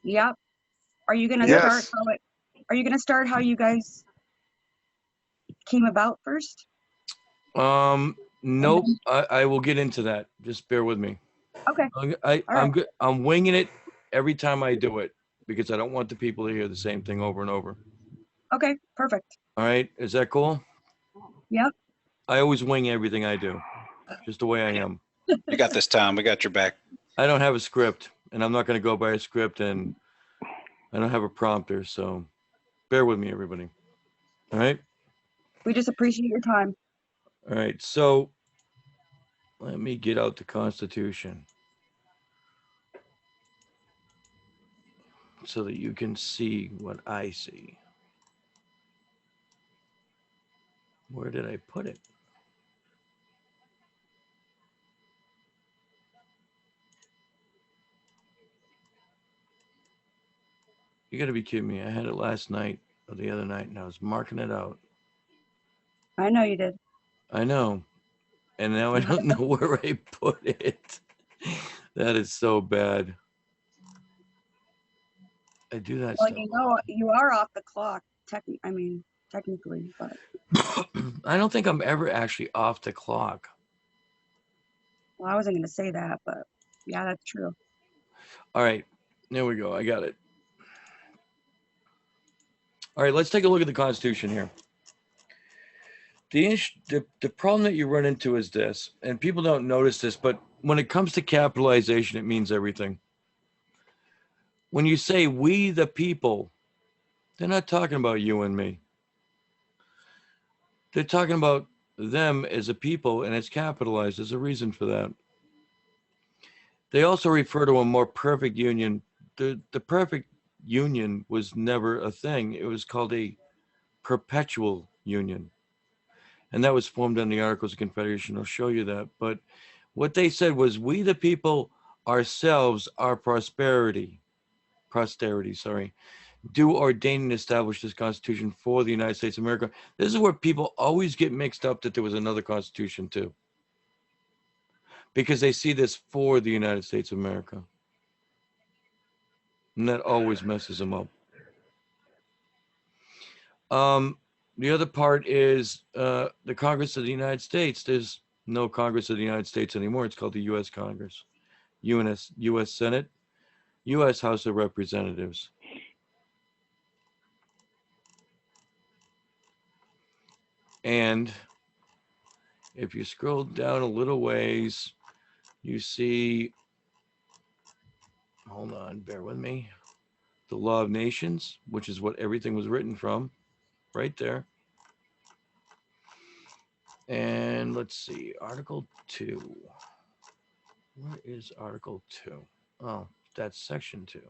Yep. Are you gonna start Yes. are you gonna start how you guys came about first? And Nope. then I will get into that. Just bear with me. okay. All I'm right. good. I'm winging it every time I do it because I don't want the people to hear the same thing over and over. Okay, perfect. All right. Is that cool? Yep. I always wing everything I do, just the way I am. You got this, Tom. We got your back. I don't have a script, and I'm not going to go by a script, and I don't have a prompter. So bear with me, everybody. All right. We just appreciate your time. All right. So let me get out the Constitution so that you can see what I see. Where did I put it? You got to be kidding me. I had it last night or the other night, and I was marking it out. I know you did. I know. And now I don't know where I put it. That is so bad. I do that Well, stuff. you know, you are off the clock. Technically, but I don't think I'm ever actually off the clock. well, I wasn't gonna say that, but yeah, that's true. All right. There we go. I got it. All right. Let's take a look at the Constitution here. The problem that you run into is this, and people don't notice this, but when it comes to capitalization, it means everything. When you say we the people, they're not talking about you and me. They're talking about them as a people, and it's capitalized. There's a reason for that. They also refer to a more perfect union. The perfect union was never a thing. It was called a perpetual union. And that was formed on the Articles of Confederation. I'll show you that. But what they said was, we the people ourselves, our posterity, do ordain and establish this Constitution for the United States of America. This is where people always get mixed up that there was another Constitution too, because they see this for the United States of America. And that always messes them up. The other part is the Congress of the United States. There's no Congress of the United States anymore. It's called the U.S. Congress, U.S. Senate, U.S. House of Representatives. And if you scroll down a little ways, you see, hold on, bear with me, the Law of Nations, which is what everything was written from, right there. And let's see, Article 2. Where is Article 2? Oh, that's Section 2.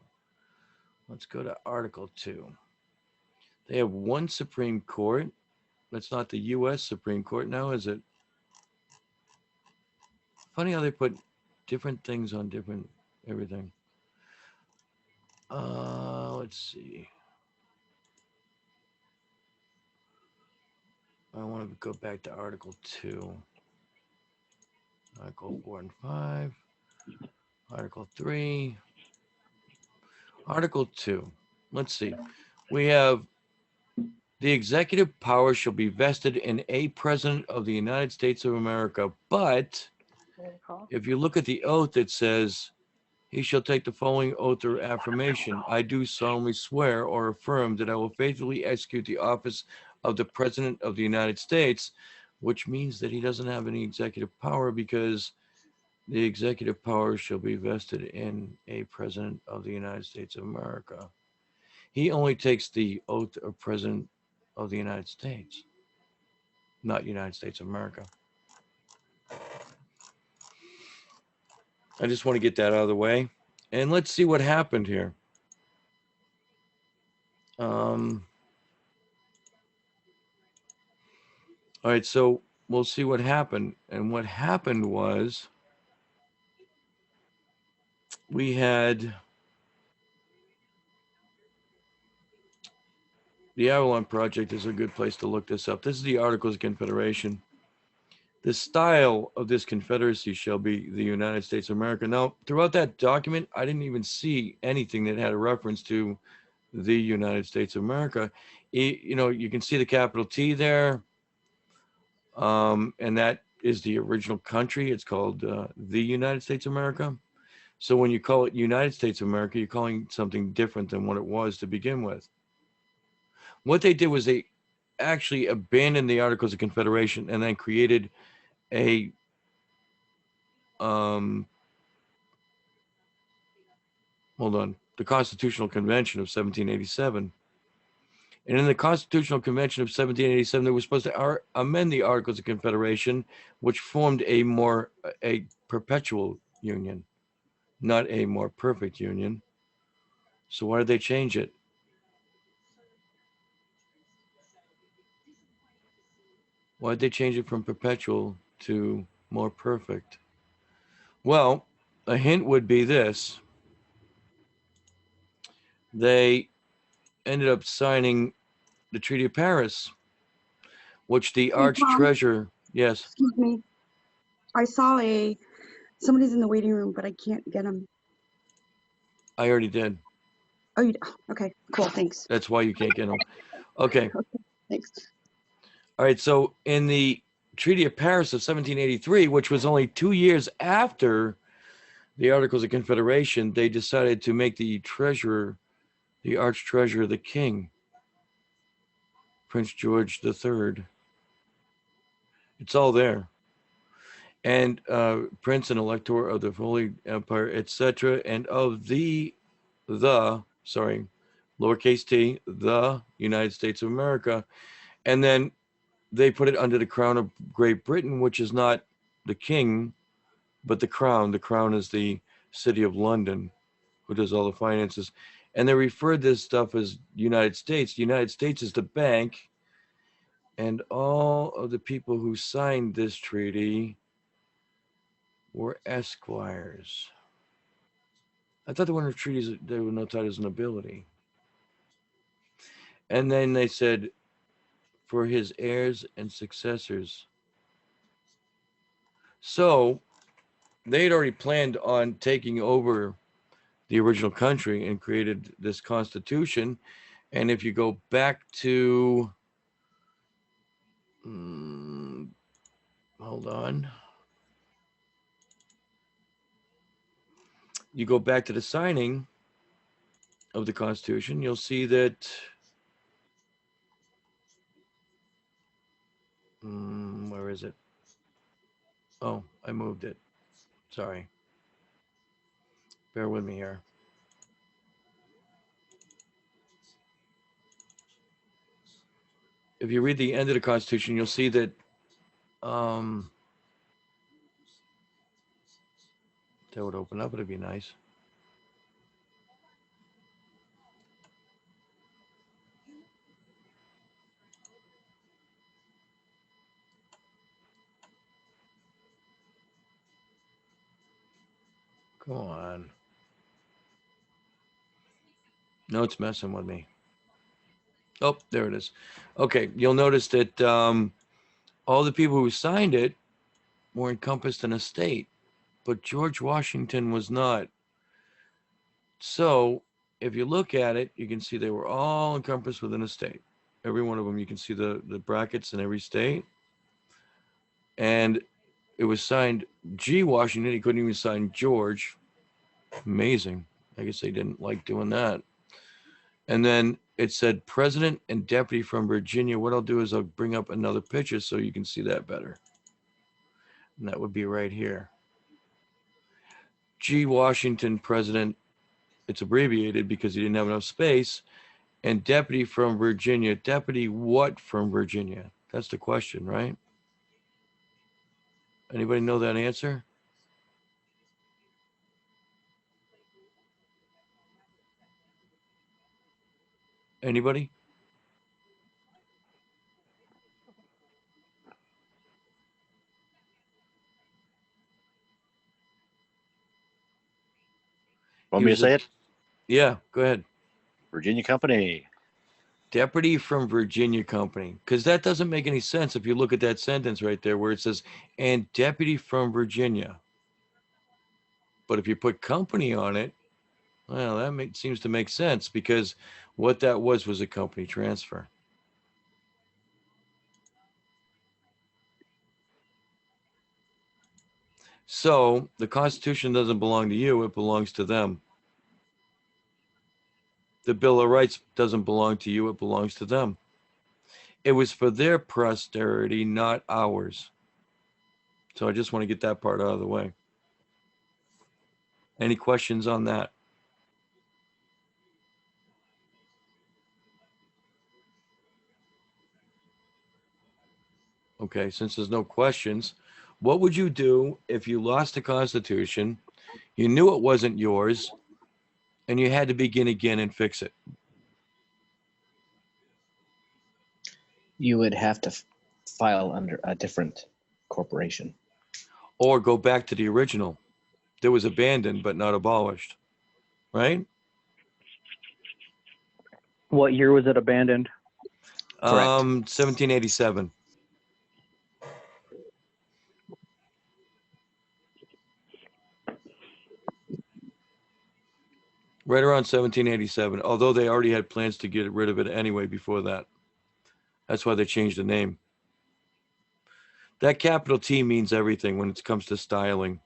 Let's go to Article 2. They have one Supreme Court. That's not the U.S. Supreme Court now, is it? Funny how they put different things on different everything. Let's see. I want to go back to Article 2. Article 4 and 5. Article 3. Article 2. Let's see. We have the executive power shall be vested in a president of the United States of America. But if you look at the oath, it says, he shall take the following oath or affirmation. I do solemnly swear or affirm that I will faithfully execute the office of the President of the United States, which means that he doesn't have any executive power because the executive power shall be vested in a President of the United States of America. He only takes the oath of President of the United States, not United States of America. I just want to get that out of the way. And let's see what happened here. All right, so we'll see what happened. And what happened was we had the Avalon Project is a good place to look this up. This is the Articles of Confederation. The style of this confederacy shall be the United States of America. Now, throughout that document, I didn't even see anything that had a reference to the United States of America. You know, you can see the capital T there, and that is the original country. It's called the United States of America. So when you call it United States of America, you're calling something different than what it was to begin with. What they did was they actually abandoned the Articles of Confederation and then created a hold on, the Constitutional Convention of 1787. And in the Constitutional Convention of 1787, they were supposed to amend the Articles of Confederation, which formed a perpetual union, not a more perfect union. So why did they change it? Why did they change it from perpetual to more perfect? Well, a hint would be this. They ended up signing the Treaty of Paris, which the arch Tom. treasurer, yes, Excuse me. I saw somebody's in the waiting room, but I can't get him. I already did. Oh, okay, cool, thanks. That's why you can't get them. Okay. Thanks. All right. So in the Treaty of Paris of 1783, which was only 2 years after the Articles of Confederation, they decided to make the treasurer, the arch treasurer, the king, Prince George III. It's all there. And Prince and Elector of the Holy Empire, etc., and of the lowercase t, the United States of America. And then they put it under the crown of Great Britain, which is not the king, but the crown. The crown is the city of London, who does all the finances. And they refer this stuff as United States. The United States is the bank. And all of the people who signed this treaty were esquires. I thought there were no treaties, there were no titles of nobility. And then they said, for his heirs and successors. So they had already planned on taking over the original country and created this constitution. And if you go back to, hold on. You go back to the signing of the Constitution, you'll see that where is it? Oh, I moved it. Sorry. Bear with me here. If you read the end of the Constitution, you'll see that that would open up. It'd be nice. Come on. No, it's messing with me. Oh, there it is. Okay, you'll notice that all the people who signed it were encompassed in a state, but George Washington was not. So if you look at it, you can see they were all encompassed within a state. Every one of them, you can see the brackets in every state. And it was signed G. Washington. He couldn't even sign George. Amazing. I guess they didn't like doing that. And then it said President and Deputy from Virginia. What I'll do is I'll bring up another picture so you can see that better. And that would be right here. G. Washington, President. It's abbreviated because he didn't have enough space. And Deputy from Virginia. Deputy what from Virginia? That's the question, right? Anybody know that answer? Anybody? Want me to say it? Yeah, go ahead. Virginia Company. Deputy from Virginia Company, because that doesn't make any sense if you look at that sentence right there where it says, and deputy from Virginia. But if you put company on it, well, that seems to make sense because what that was a company transfer. So the Constitution doesn't belong to you, it belongs to them. The Bill of Rights doesn't belong to you, it belongs to them. It was for their posterity, not ours. So I just want to get that part out of the way. Any questions on that? Okay, since there's no questions, what would you do if you lost the Constitution, you knew it wasn't yours, and you had to begin again and fix it? You would have to file under a different corporation. Or go back to the original that was abandoned but not abolished, right? What year was it abandoned? Correct. 1787. Right around 1787, although they already had plans to get rid of it anyway before that. That's why they changed the name. That capital T means everything when it comes to styling.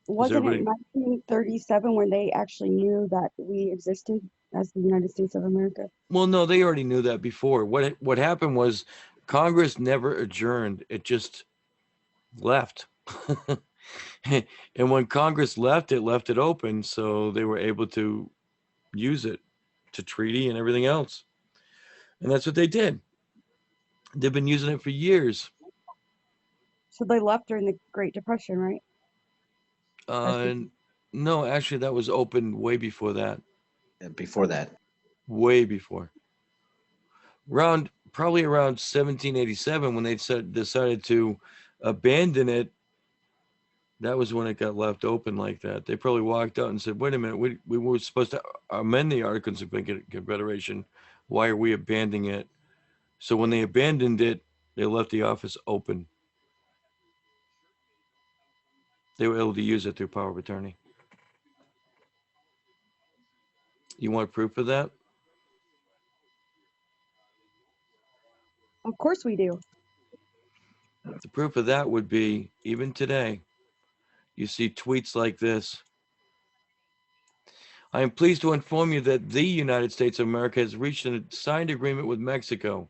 Wasn't it everybody- 1937 when they actually knew that we existed as the United States of America? Well, no, they already knew that before. What happened was Congress never adjourned. It just left. And when Congress left it open, so they were able to use it to treaty and everything else. And that's what they did. They've been using it for years. So they left during the Great Depression, right? No, actually, that was open way before that. Before that. Way before. Probably around 1787 when they decided to abandon it. That was when it got left open like that. They probably walked out and said, wait a minute, we were supposed to amend the Articles of Confederation. Why are we abandoning it? So when they abandoned it, they left the office open. They were able to use it through power of attorney. You want proof of that? Of course we do. The proof of that would be, even today, you see tweets like this. I am pleased to inform you that the United States of America has reached a signed agreement with Mexico.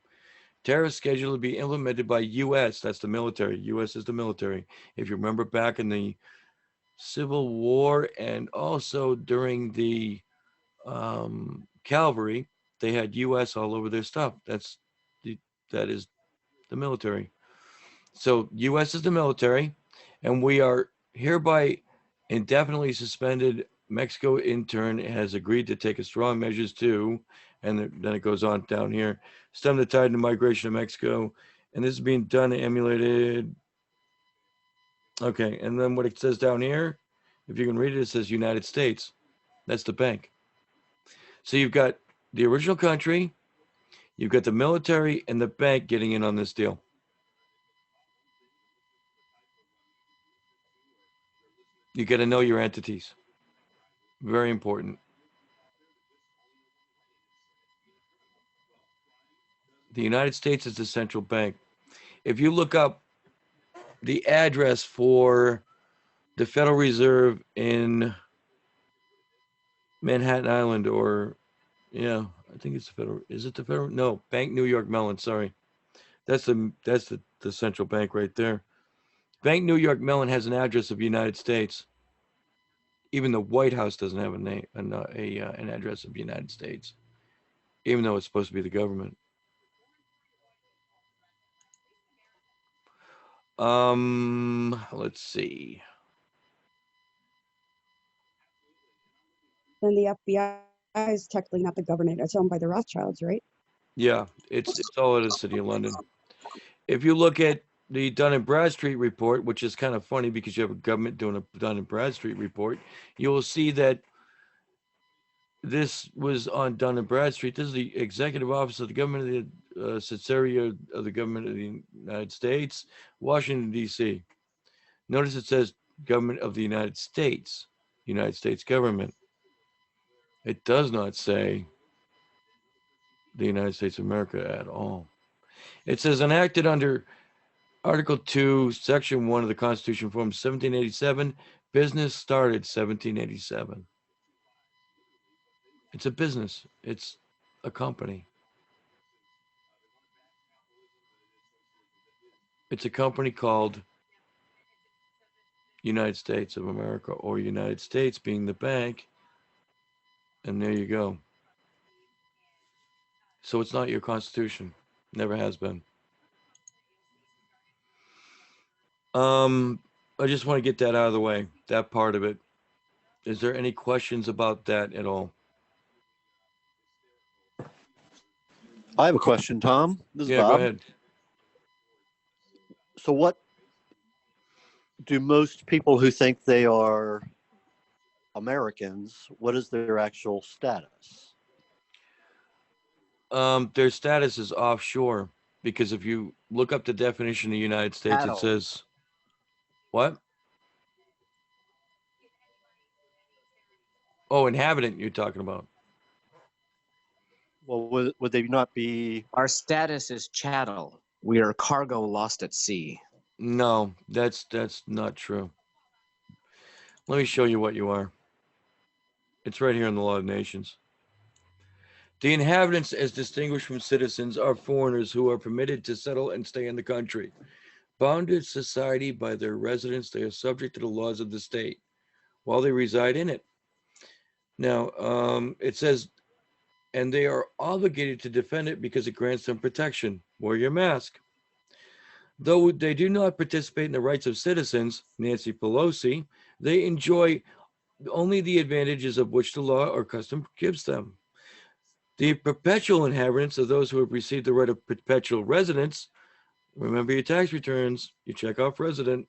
Tariffs scheduled to be implemented by U.S. That's the military. U.S. is the military. If you remember back in the Civil War and also during the cavalry, they had U.S. all over their stuff. That is the military. So U.S. is the military, and we are hereby indefinitely suspended. Mexico, in turn, has agreed to take strong measures to, and then it goes on down here, stem the tide of migration of Mexico, and this is being done and emulated. Okay, and then what it says down here, if you can read it, it says United States. That's the bank. So you've got the original country, you've got the military, and the bank getting in on this deal. You got to know your entities. Very important. The United States is the central bank. If you look up the address for the Federal Reserve in Manhattan Island, or yeah, I think it's the Federal. Is it the Federal? No, Bank New York Mellon. Sorry, that's the central bank right there. Bank New York Mellon has an address of the United States. Even the White House doesn't have an address of the United States, even though it's supposed to be the government. Let's see. Then the FBI is technically not the government. It's owned by the Rothschilds, right? Yeah, it's all in the city of London. If you look at the Dun and Bradstreet report, which is kind of funny because you have a government doing a Dun and Bradstreet report, you will see that this was on Dun and Bradstreet. This is the Executive Office of the Government of the Secretary of the Government of the United States, Washington, D.C. Notice it says Government of the United States Government. It does not say the United States of America at all. It says enacted under Article 2, Section 1 of the Constitution, Form 1787. Business started 1787. It's a business. It's a company. It's a company called United States of America, or United States being the bank. And there you go. So it's not your Constitution. Never has been. I just want to get that out of the way, that part of it. Is there any questions about that at all? I have a question, Tom. This is Yeah, go Bob. ahead. So what do most people who think they are Americans, what is their actual status? Their status is offshore, because if you look up the definition of the United States, Cattle. it says, what? Oh, inhabitant you're talking about. Well, would they not be? Our status is chattel. We are cargo lost at sea. No, that's not true. Let me show you what you are. It's right here in the Law of Nations. The inhabitants, as distinguished from citizens, are foreigners who are permitted to settle and stay in the country. Bound to society by their residence, they are subject to the laws of the state while they reside in it. Now, it says, and they are obligated to defend it because it grants them protection. Wear your mask. Though they do not participate in the rights of citizens, Nancy Pelosi, they enjoy only the advantages of which the law or custom gives them. The perpetual inhabitants are those who have received the right of perpetual residence. Remember your tax returns, you check off resident.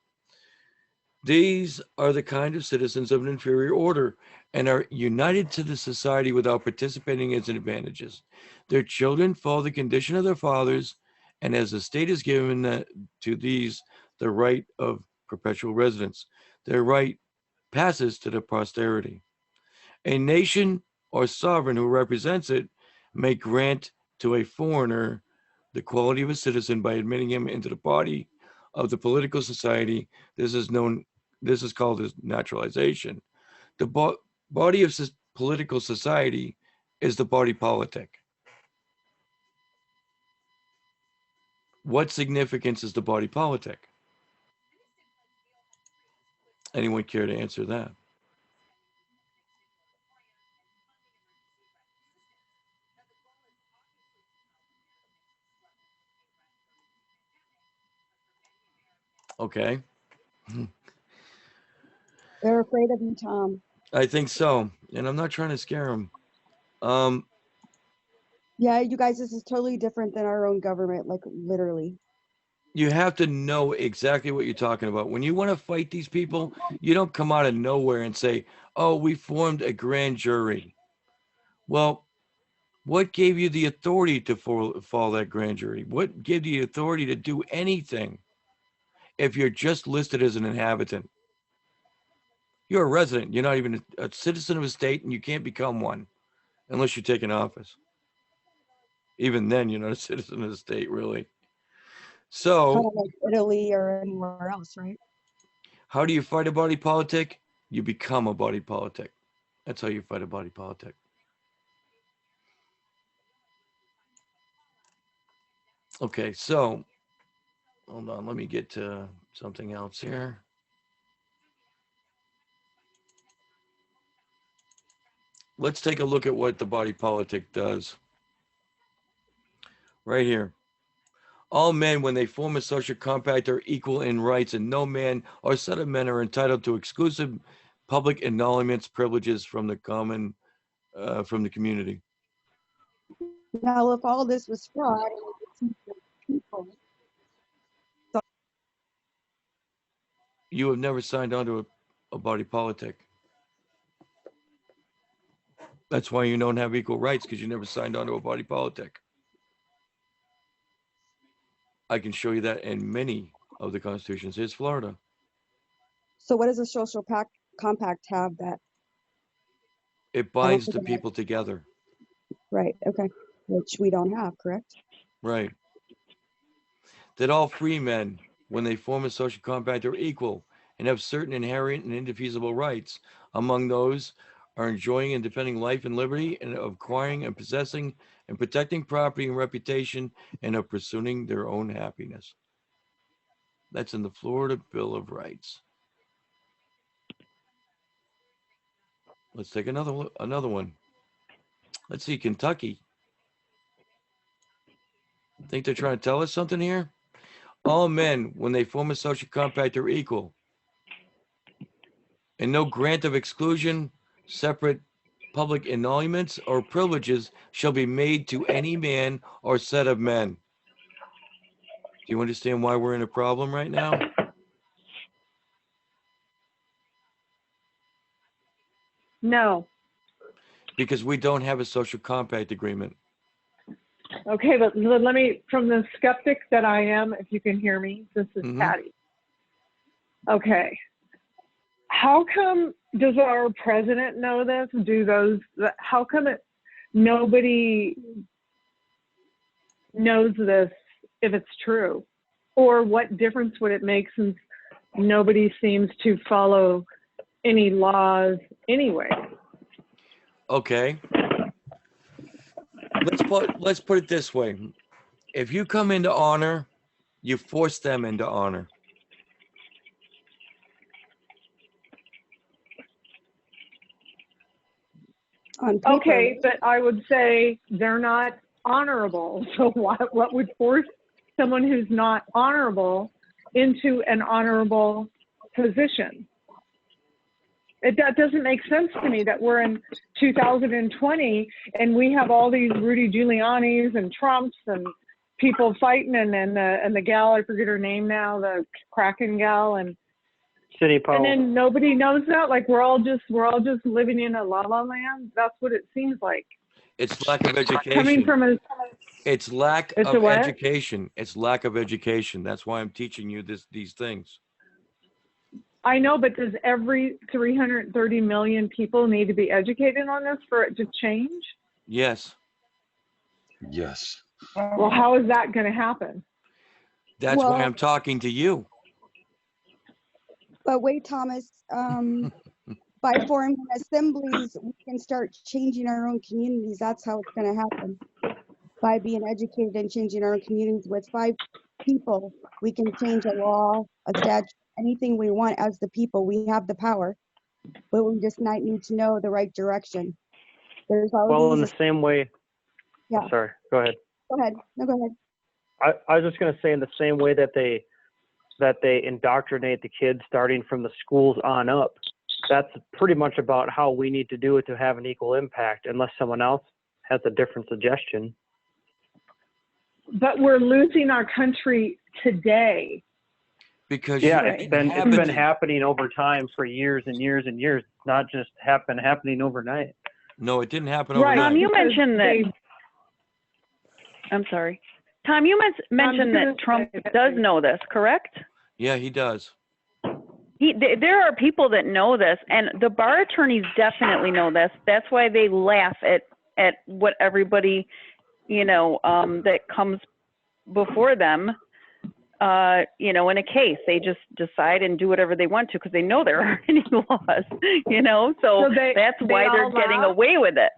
These are the kind of citizens of an inferior order and are united to the society without participating in its advantages. Their children follow the condition of their fathers, and as the state is given to these the right of perpetual residence, their right passes to their posterity. A nation or sovereign who represents it may grant to a foreigner the quality of a citizen by admitting him into the body of the political society. This is called as naturalization. The body of political society is the body politic. What significance is the body politic? Anyone care to answer that? Okay. They're afraid of you, Tom. I think so. And I'm not trying to scare them. Yeah, you guys, this is totally different than our own government, like literally. You have to know exactly what you're talking about. When you want to fight these people, you don't come out of nowhere and say, oh, we formed a grand jury. Well, what gave you the authority to follow that grand jury? What gave you the authority to do anything if you're just listed as an inhabitant? You're a resident. You're not even a citizen of a state, and you can't become one unless you take an office. Even then, you're not a citizen of the state, really. Kind So of like Italy or anywhere else, right? how do you fight a body politic? You become a body politic. That's how you fight a body politic. Okay, so hold on. Let me get to something else here. Let's take a look at what the body politic does. Right here. All men, when they form a social compact, are equal in rights, and no man or set of men are entitled to exclusive public emoluments, privileges from the from the community. Now, if all this was fraud, it would be people. You have never signed on to a body politic. That's why you don't have equal rights, because you never signed on to a body politic. I can show you that in many of the constitutions. Here's Florida. So what does a social compact have that? It binds think the I'm people together. Right, okay, which we don't have, correct? Right. That all free men, when they form a social compact, are equal and have certain inherent and indefeasible rights. Among those are enjoying and defending life and liberty, and of acquiring and possessing and protecting property and reputation, and of pursuing their own happiness. That's in the Florida Bill of Rights. Let's take another one. Let's see, Kentucky. Think they're trying to tell us something here? All men, when they form a social compact, are equal, and no grant of exclusion, separate public emoluments, or privileges shall be made to any man or set of men. Do you understand why we're in a problem right now? No. Because we don't have a social compact agreement. Okay, but let me, from the skeptic that I am, if you can hear me, this is Patty. Okay. How come, does our president know this? How come nobody knows this if it's true? Or what difference would it make since nobody seems to follow any laws anyway? Okay. Let's put it this way. If you come into honor, you force them into honor. On paper, Okay, but I would say they're not honorable. So what would force someone who's not honorable into an honorable position? That doesn't make sense to me that we're in 2020 and we have all these Rudy Giuliani's and Trumps and people fighting and the gal, I forget her name now, the Kraken gal, and City Powell. and then nobody knows that. Like we're all just living in a la la land. That's what it seems like. It's lack of education. Coming from a, It's lack It's of a what? education. It's lack of education. That's why I'm teaching you these things. I know, but does every 330 million people need to be educated on this for it to change? Yes. Yes. Well, how is that going to happen? That's Well- why I'm talking to you. but wait, Thomas, by forming assemblies, we can start changing our own communities. That's how it's gonna happen. By being educated and changing our own communities with 5 people, we can change a law, a statute, anything we want as the people. We have the power, but we just might need to know the right direction. There's Well, in always, the same way. Yeah. Sorry, go ahead. go ahead, no, go ahead. I was just going to say, in the same way that they indoctrinate the kids starting from the schools on up, that's pretty much about how we need to do it to have an equal impact, unless someone else has a different suggestion. But we're losing our country today. Because Yeah, you it's been inhabited- happening over time for years and years and years, not just happening overnight. No, it didn't happen Right. overnight. Tom, you Because mentioned that. they- I'm sorry. Tom, you mentioned gonna that Trump say that- does know this, correct? Yeah, he does. There are people that know this, and the bar attorneys definitely know this. That's why they laugh at what everybody, that comes before them, in a case. They just decide and do whatever they want to because they know there aren't any laws, So that's why they're all getting laugh? away with it.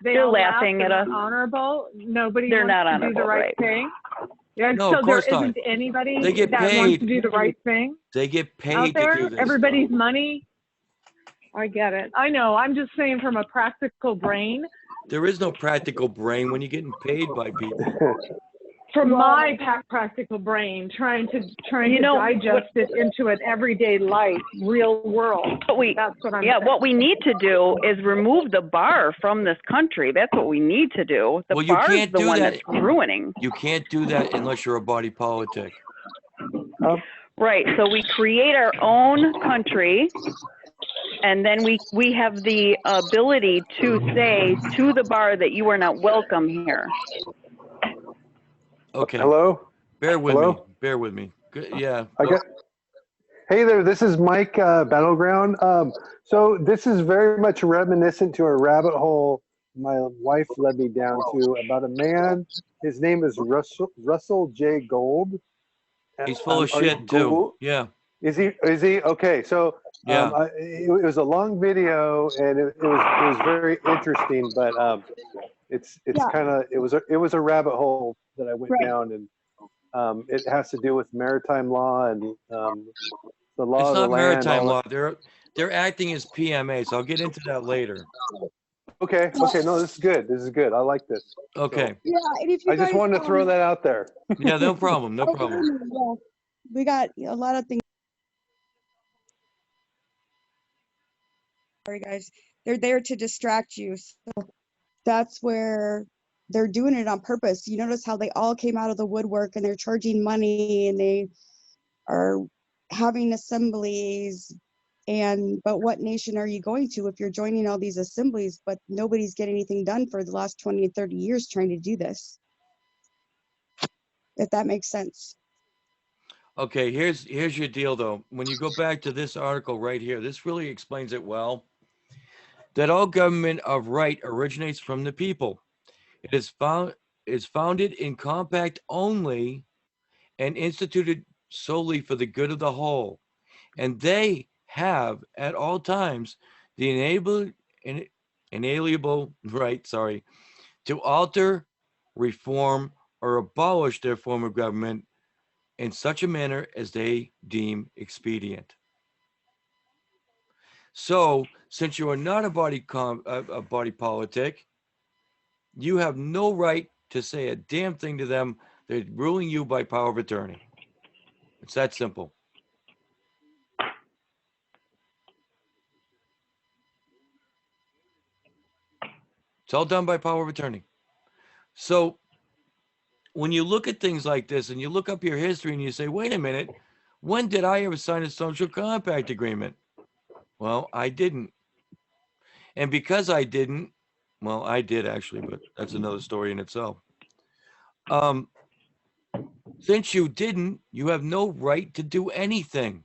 They They're all laugh, laughing they're at not us. honorable. Nobody They're wants not to do the honorable, right right. thing. Yeah, No, so of course there not. isn't anybody They get that wants paid. to do the right thing They get out paid to there. do this. Everybody's money. I get it. I know. I'm just saying from a practical brain. There is no practical brain when you're getting paid by people. From my practical brain, trying to digest it into an everyday life, real world. That's what I'm saying. What we need to do is remove the bar from this country. That's what we need to do. The Well, you bar is can't the do one that. that's ruining. You can't do that unless you're a body politic. Right. So we create our own country And then we have the ability to say to the bar that you are not welcome here. Okay. Hello? Bear with Hello? me. Bear with me. Good. Yeah. I got. Hey there, this is Mike Battleground. So this is very much reminiscent to a rabbit hole my wife led me down to about a man. His name is Russell J. Gold. He's full of Are you shit too. Google? Yeah. Is he? Is he? Okay. So Yeah. it was a long video and it was very interesting, but it's Yeah. kind of it was a rabbit hole that I went Right. down, and it has to do with maritime law and the law It's of the not land. maritime all law. They're acting as PMAs. I'll get into that later. Okay. Okay. No, this is good. This is good. I like this. Okay. Yeah, and if you I just guys, wanted to throw that out there. Yeah, no problem. No okay, problem. yeah, we got a lot of things. Sorry, guys. They're there to distract you. So that's where they're doing it on purpose. You notice how they all came out of the woodwork and they're charging money and they are having assemblies. But what nation are you going to if you're joining all these assemblies, but nobody's getting anything done for the last 20 and 30 years trying to do this? If that makes sense. Okay, here's your deal though. When you go back to this article right here, this really explains it well. That all government of right originates from the people. It is founded in compact only and instituted solely for the good of the whole. And they have at all times the inalienable right, to alter, reform, or abolish their form of government in such a manner as they deem expedient. So, since you are not a body politic, you have no right to say a damn thing to them. They're ruling you by power of attorney. It's that simple. It's all done by power of attorney. So when you look at things like this and you look up your history and you say, wait a minute, when did I ever sign a social compact agreement? Well, I didn't. And because I didn't, well, I did actually, but that's another story in itself. Since you didn't, you have no right to do anything.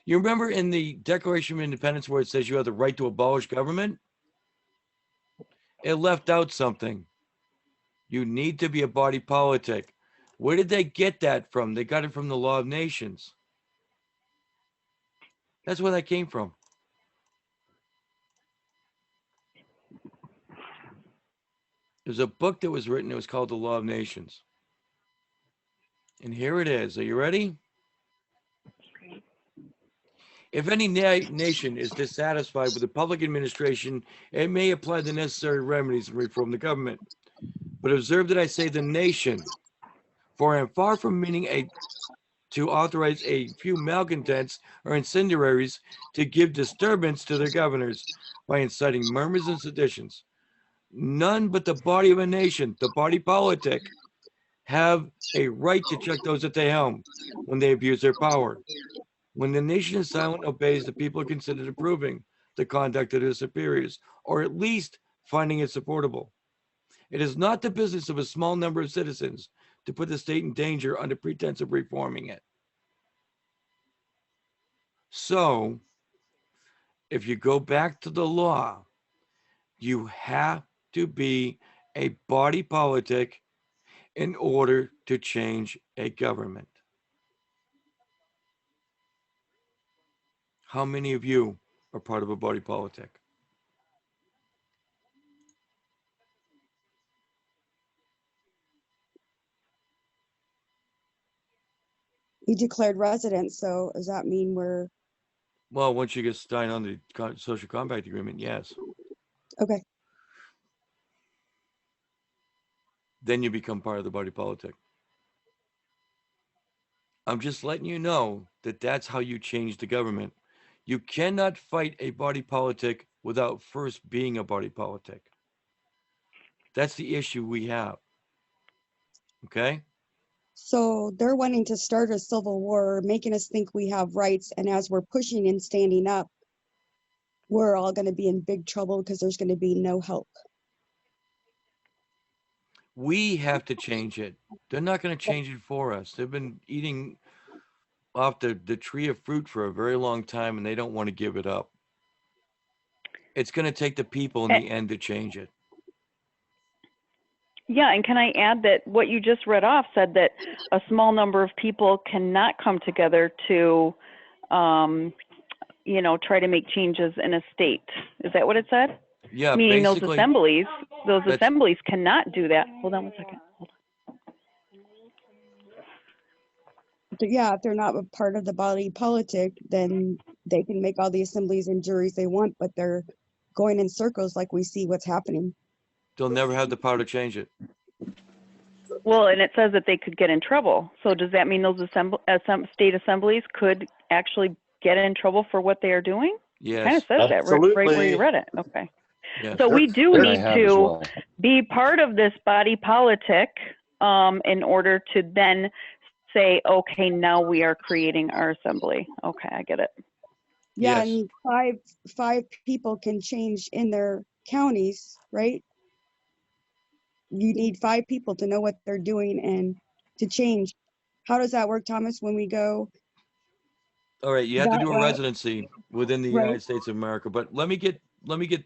You remember in the Declaration of Independence where it says you have the right to abolish government? It left out something. You need to be a body politic. Where did they get that from? They got it from the Law of Nations. That's where that came from. There's a book that was written, it was called The Law of Nations. And here it is. Are you ready? If any nation is dissatisfied with the public administration, it may apply the necessary remedies and reform the government. But observe that I say the nation, for I am far from meaning to authorize a few malcontents or incendiaries to give disturbance to their governors by inciting murmurs and seditions. None but the body of a nation, the body politic, have a right to check those at the helm when they abuse their power. When the nation is silent and obeys, the people are considered approving the conduct of their superiors, or at least finding it supportable. It is not the business of a small number of citizens to put the state in danger under pretense of reforming it. So, if you go back to the law, you have to be a body politic in order to change a government. How many of you are part of a body politic? We declared residents, so does that mean we're Well, once you get signed on the social compact agreement, yes. okay? Then you become part of the body politic. I'm just letting you know that that's how you change the government. You cannot fight a body politic without first being a body politic. That's the issue we have. Okay? So they're wanting to start a civil war, making us think we have rights, and as we're pushing and standing up, we're all going to be in big trouble because there's going to be no help. We have to change it. They're not going to change it for us. They've been eating off the tree of fruit for a very long time, and they don't want to give it up. It's going to take the people in the end to change it. Yeah, and can I add that what you just read off said that a small number of people cannot come together to, you know, try to make changes in a state. Is that what it said? Yeah, Meaning those basically, assemblies that's- cannot do that. Hold on one second. But yeah, if they're not a part of the body politic, then they can make all the assemblies and juries they want, but they're going in circles like we see what's happening. they'll never have the power to change it. Well, and it says that they could get in trouble. So does that mean those state assemblies could actually get in trouble for what they are doing? Yes. Kind of says that right where Absolutely. you read it. Okay. Yes. So we do That I need have as to well. be part of this body politic in order to then say, okay, now we are creating our assembly. Okay, I get it. Yeah, Yes. and five people can change in their counties, right? You need 5 people to know what they're doing and to change. How does that work, Thomas, when we go All right, you have to that do a route? residency within the Right. United States of America, but let me get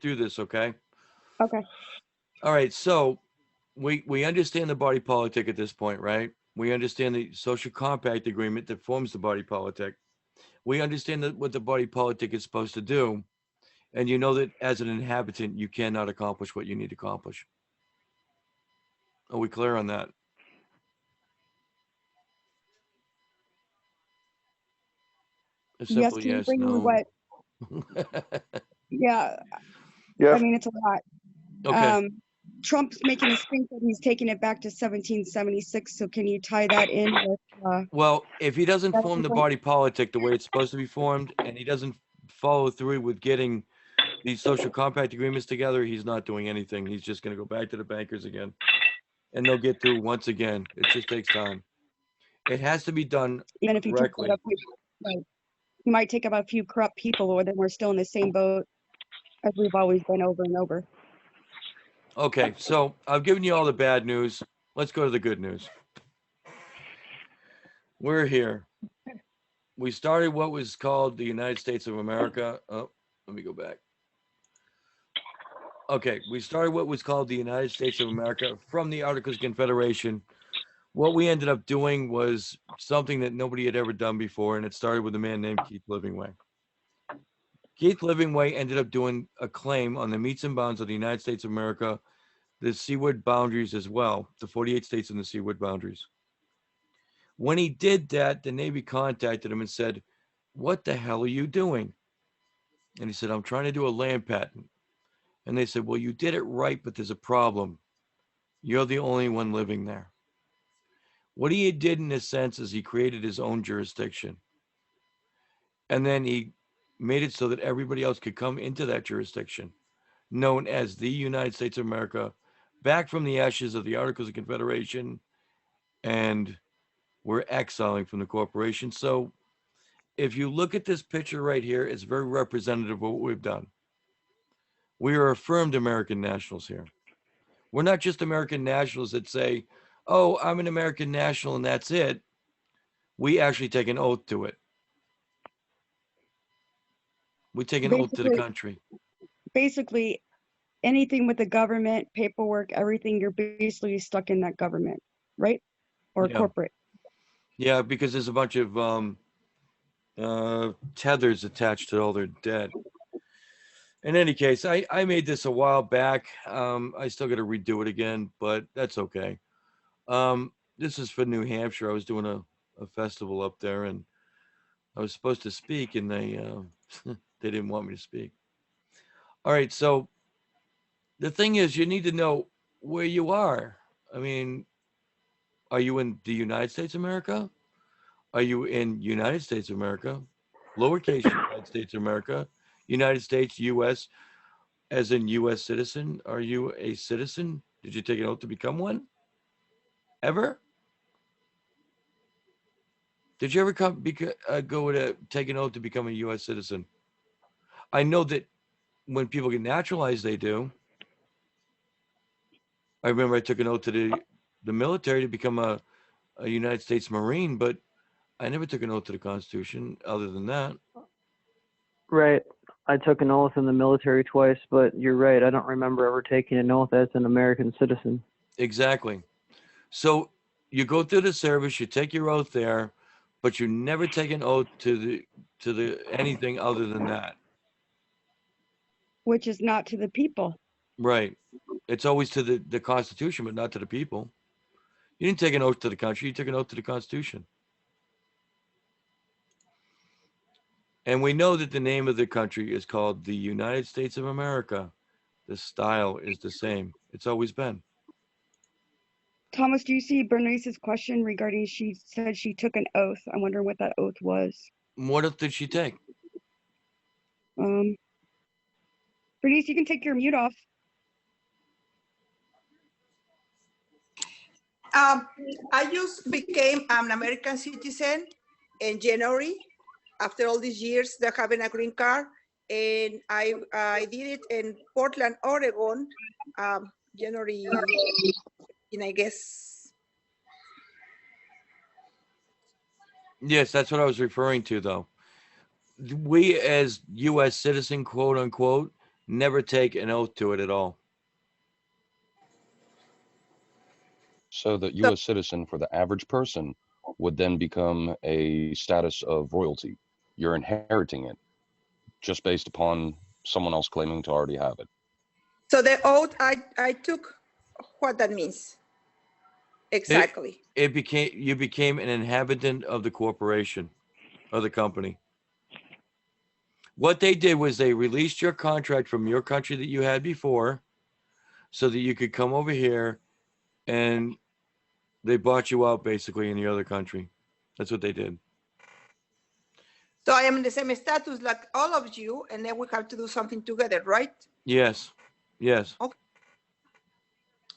through this, okay? Okay. All right, so we understand the body politic at this point, right? We understand the social compact agreement that forms the body politic. We understand what the body politic is supposed to do, and you know that as an inhabitant, you cannot accomplish what you need to accomplish. Are we clear on that? A Yes, simple can you yes, bring me no. what? Yeah, I Yep. mean, it's a lot. Okay. Trump's making a stink that he's taking it back to 1776. So can you tie that in with? Well, if he doesn't That's form the the point. body politic the way it's supposed to be formed, and he doesn't follow through with getting these social compact agreements together, he's not doing anything. He's just going to go back to the bankers again, and they'll get through once again. It just takes time. It has to be done Even if he takes correctly. out a few, right, he might take out a few corrupt people, or then we're still in the same boat as we've always been over and over. Okay, so I've given you all the bad news. Let's go to the good news. We're here. We started what was called the United States of America. Oh, let me go back. Okay, we started what was called the United States of America from the Articles of Confederation. What we ended up doing was something that nobody had ever done before, and it started with a man named Keith Livingway. Keith Livingway ended up doing a claim on the metes and bounds of the United States of America, the seaward boundaries as well, the 48 states and the seaward boundaries. When he did that, the Navy contacted him and said, "What the hell are you doing?" And he said, "I'm trying to do a land patent." And they said, "Well, you did it right, but there's a problem. You're the only one living there." What he did in a sense is he created his own jurisdiction. And then he made it so that everybody else could come into that jurisdiction, known as the United States of America, back from the ashes of the Articles of Confederation, and we're exiling from the corporation. So if you look at this picture right here, it's very representative of what we've done. We are affirmed American nationals here. We're not just American nationals that say, "Oh, I'm an American national and that's it." We actually take an oath to it. We take an oath to the country. Basically, anything with the government, paperwork, everything, you're basically stuck in that government, right? Or Yeah. corporate. Yeah, because there's a bunch of tethers attached to all their debt. In any case, I made this a while back. I still got to redo it again, but that's okay. This is for New Hampshire. I was doing a festival up there, and I was supposed to speak, and they they didn't want me to speak. All right, so the thing is, you need to know where you are. I mean, are you in the United States of America? Are you in United States of America? Lowercase United States of America, United States, U.S., as in U.S. citizen? Are you a citizen? Did you take an oath to become one? Ever? Did you ever go to take an oath to become a U.S. citizen? I know that when people get naturalized, they do. I remember I took an oath to the military to become a United States Marine, but I never took an oath to the Constitution other than that. Right. I took an oath in the military twice, but you're right. I don't remember ever taking an oath as an American citizen. Exactly. So you go through the service, you take your oath there, but you never take an oath to the anything other than that. which is not to the people. Right. It's always to the Constitution, but not to the people. You didn't take an oath to the country, you took an oath to the Constitution. And we know that the name of the country is called the United States of America. The style is the same. It's always been. Thomas, do you see Bernice's question regarding she said she took an oath? I'm wondering what that oath was. What oath did she take? Bernice, you can take your mute off. I just became an American citizen in January after all these years of having a green card, and I did it in Portland, Oregon, January, I guess. Yes, that's what I was referring to, though. We, as U.S. citizen, quote unquote, never take an oath to it at all. So the U.S. citizen for the average person would then become a status of royalty. You're inheriting it just based upon someone else claiming to already have it. So the oath I took, what that means exactly? You became an inhabitant of the corporation or the company. What they did was they released your contract from your country that you had before so that you could come over here, and they bought you out basically in the other country. That's what they did. So I am in the same status like all of you, and then we have to do something together, right? Yes. Yes. Okay.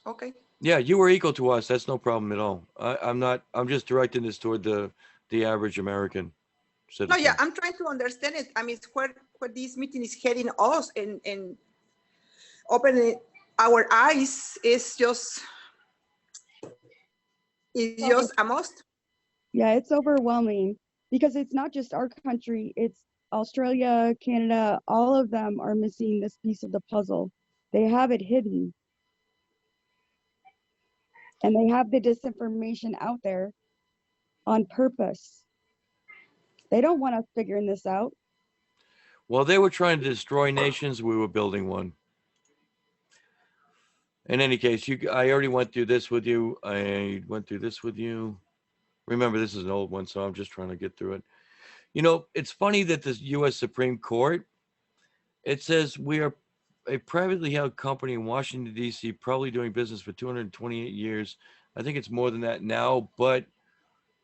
Okay. Yeah, you were equal to us. That's no problem at all. I'm just directing this toward the average American citizen. No, yeah, I'm trying to understand it. I mean, where this meeting is heading us and opening our eyes is just a must. Yeah, it's overwhelming because it's not just our country, it's Australia, Canada, all of them are missing this piece of the puzzle. They have it hidden. And they have the disinformation out there on purpose. They don't want us figuring this out. Well, they were trying to destroy nations. We were building one. In any case, I already went through this with you. I went through this with you. Remember, this is an old one, so I'm just trying to get through it. You know, it's funny that the U.S. Supreme Court, it says we are a privately held company in Washington, D.C., probably doing business for 228 years. I think it's more than that now, but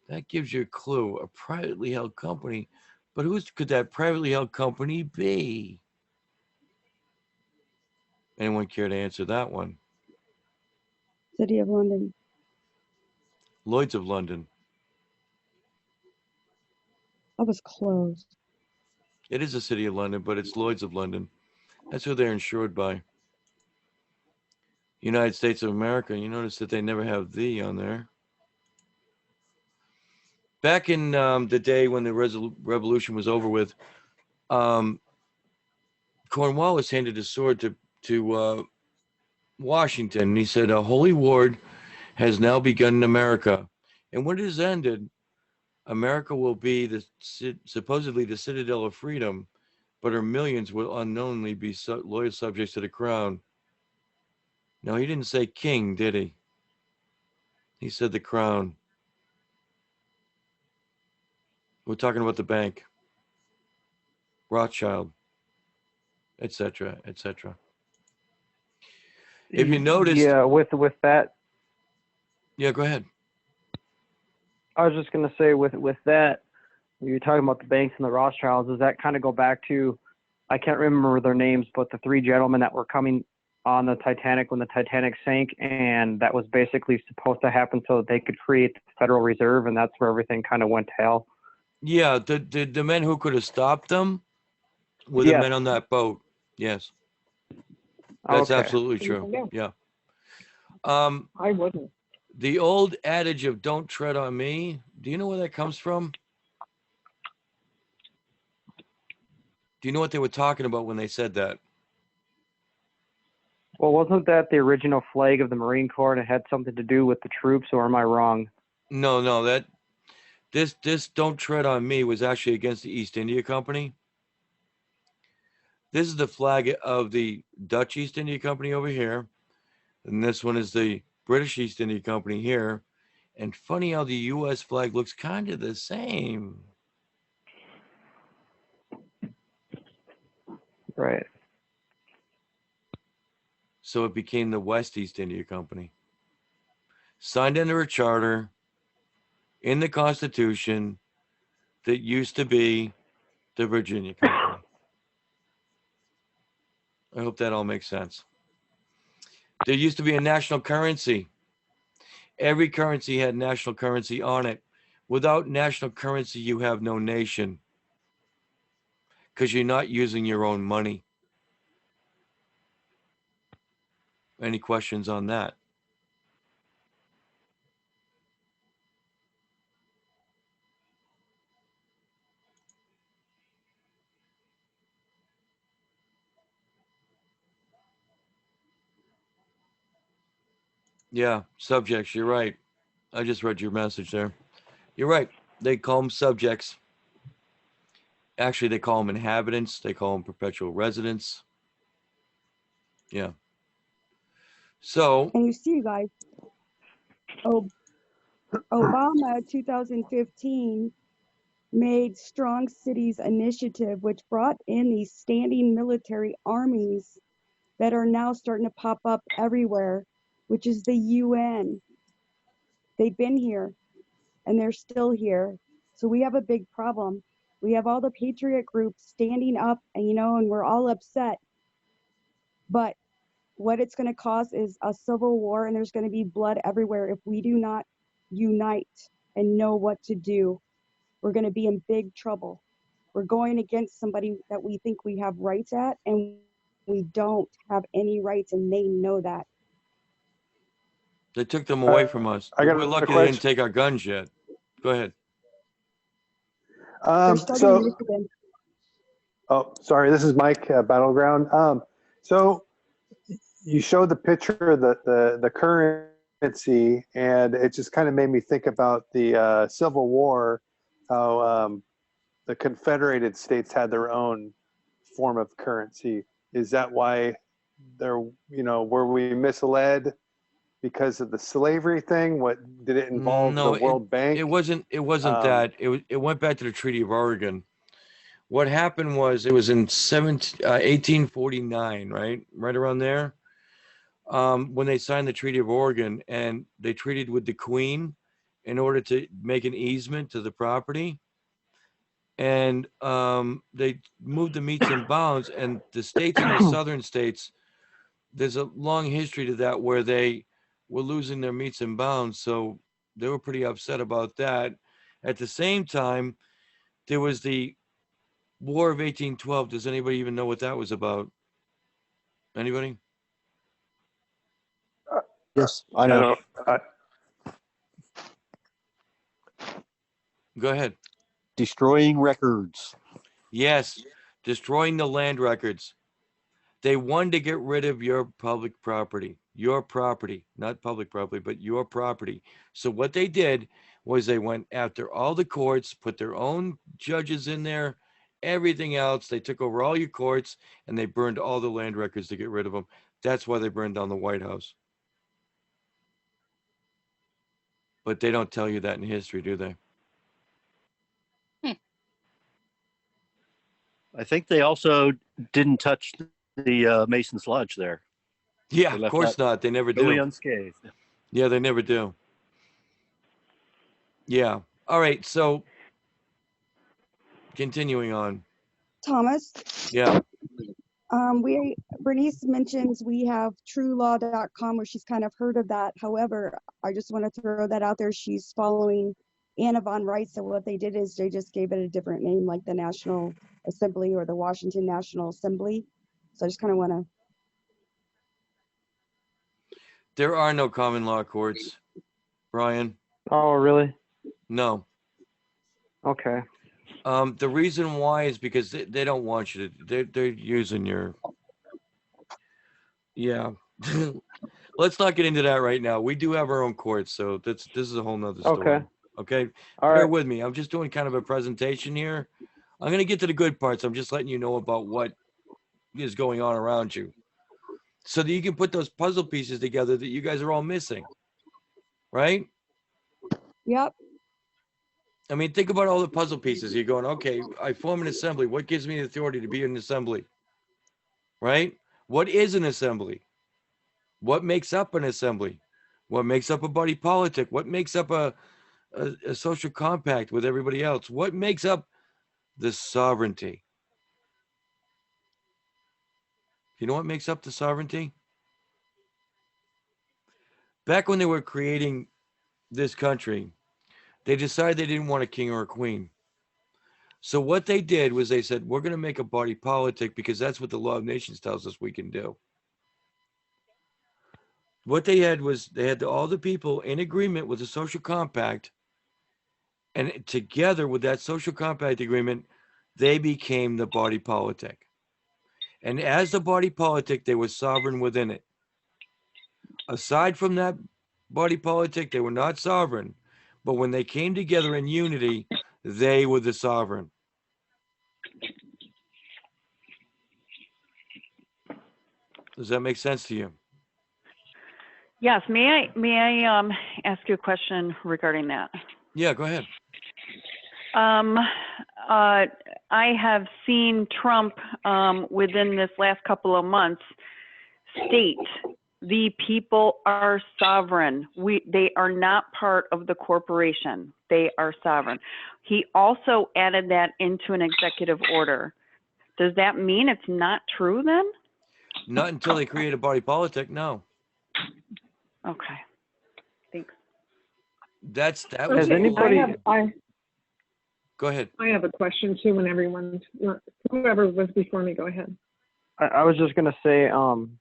that gives you a clue. A privately held company. But who could that privately held company be? Anyone care to answer that one? City of London. Lloyd's of London. That was close. It is a City of London, but it's Lloyd's of London. That's who they're insured by. United States of America. You notice that they never have "the" on there. Back in the day when the revolution was over with, Cornwallis handed his sword to Washington, and he said, "A holy war has now begun in America, and when it is ended, America will be supposedly the citadel of freedom, but her millions will unknowingly be loyal subjects to the crown." No, he didn't say king, did he? He said the crown. We're talking about the bank, Rothschild, etc., etc. If you notice, yeah, with that, yeah, go ahead. I was just gonna say with that, you're talking about the banks and the Rothschilds. Does that kind of go back to, I can't remember their names, but the three gentlemen that were coming on the Titanic when the Titanic sank, and that was basically supposed to happen so that they could create the Federal Reserve, and that's where everything kind of went to hell. Yeah, the men who could have stopped them were the Yes. men on that boat. Yes, that's Okay. absolutely true. Yeah. Yeah. I wouldn't. The old adage of "Don't tread on me." Do you know where that comes from? Do you know what they were talking about when they said that? Well, wasn't that the original flag of the Marine Corps and it had something to do with the troops, or am I wrong? No, that this "Don't tread on me" was actually against the East India Company. This is the flag of the Dutch East India Company over here, and this one is the British East India Company here. And funny how the U.S. flag looks kind of the same. Right. So it became the West East India Company. Signed under a charter in the Constitution that used to be the Virginia Company. I hope that all makes sense. There used to be a national currency. Every currency had national currency on it. Without national currency, you have no nation because you're not using your own money. Any questions on that? Yeah, subjects, you're right. I just read your message there. You're right. They call them subjects. Actually, they call them inhabitants. They call them perpetual residents. Yeah. So, And you see, guys, Obama 2015 made Strong Cities Initiative, which brought in these standing military armies that are now starting to pop up everywhere, which is the UN. They've been here and they're still here. So we have a big problem. We have all the patriot groups standing up and, and we're all upset. But what it's going to cause is a civil war, and there's going to be blood everywhere if we do not unite and know what to do. We're going to be in big trouble. We're going against somebody that we think we have rights at, and we don't have any rights, and they know that. they took them away from us. I got We're a lucky they didn't question. take our guns yet. Go ahead. They're starting in Michigan. Oh, sorry. This is Mike, Battleground. So you showed the picture of the currency, and it just kind of made me think about the Civil War, how the Confederated States had their own form of currency. Is that why were we misled because of the slavery thing? What did it involve? No, The World Bank? it wasn't that. It went back to the Treaty of Oregon. What happened was it was in 1849, right around there, when they signed the Treaty of Oregon, and they treated with the Queen in order to make an easement to the property. And they moved the metes and bounds, and the states in the southern states, there's a long history to that where they were losing their metes and bounds. So they were pretty upset about that. At the same time, there was the War of 1812. Does anybody even know what that was about? Anybody? Yes, I know. Go ahead. Destroying records. Yes, destroying the land records. They wanted to get rid of your public property, not public property, but your property. So what they did was they went after all the courts, put their own judges in there, everything else. They took over all your courts, and they burned all the land records to get rid of them. That's why they burned down the White House. But they don't tell you that in history, do they? I think they also didn't touch the Mason's Lodge there. Yeah, of course not. They never do. Really unscathed. Yeah, they never do. Yeah. All right. So continuing on. Thomas, Yeah. Bernice mentions we have truelaw.com, where she's kind of heard of that. However, I just want to throw that out there. She's following Anna von Reitz. So what they did is they just gave it a different name, like the National Assembly or the Washington National Assembly. So I just kind of want to. There are no common law courts, Brian. Oh, really? No. Okay. The reason why is because they don't want you to. They're using your. Yeah. Let's not get into that right now. We do have our own courts, so this is a whole nother story. Okay. Okay. All Bear right. with me. I'm just doing kind of a presentation here. I'm going to get to the good parts. I'm just letting you know about what is going on around you, so that you can put those puzzle pieces together that you guys are all missing. Right? Yep. I mean, think about all the puzzle pieces. You're going, okay, I form an assembly. What gives me the authority to be in an assembly? Right? What is an assembly? What makes up an assembly? What makes up a body politic? What makes up a social compact with everybody else? What makes up the sovereignty? You know what makes up the sovereignty? Back when they were creating this country, they decided they didn't want a king or a queen. So what they did was they said, we're going to make a body politic because that's what the law of nations tells us we can do. What they had was they had all the people in agreement with the social compact, and together with that social compact agreement, they became the body politic. And as the body politic, they were sovereign within it. Aside from that body politic, they were not sovereign. But when they came together in unity, they were the sovereign. Does that make sense to you? Yes. May I ask you a question regarding that? Yeah, go ahead. I have seen Trump within this last couple of months state the people are sovereign. They are not part of the corporation. They are sovereign. He also added that into an executive order. Does that mean it's not true then? Not until they create a body politic, no. Okay. Thanks. That Okay, was anybody- Go ahead. I have a question too. When whoever was before me, go ahead. I was just gonna say,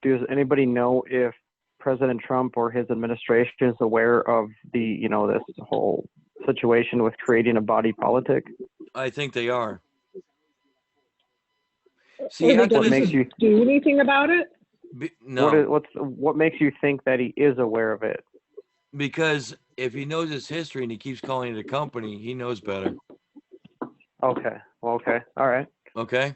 does anybody know if President Trump or his administration is aware of the, this whole situation with creating a body politic? I think they are. See, Is he after What going this, makes to you do anything about it? no, what makes you think that he is aware of it? because if he knows his history and he keeps calling it a company, he knows better. Okay. Well, okay. All right. Okay.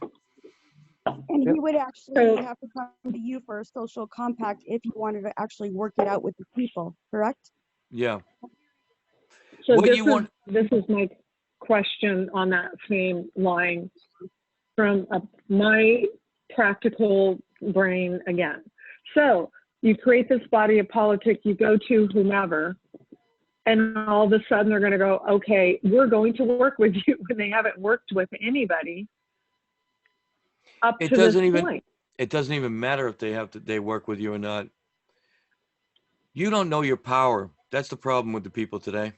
And Yep. he would actually have to come to you for a social compact if you wanted to actually work it out with the people, correct? Yeah. So What you want? this is my question on that same line from my practical brain again. So you create this body of politics, you go to whomever, and all of a sudden they're going to go, okay, we're going to work with you when they haven't worked with anybody up to this point. It doesn't even matter if they work with you or not. You don't know your power. That's the problem with the people today.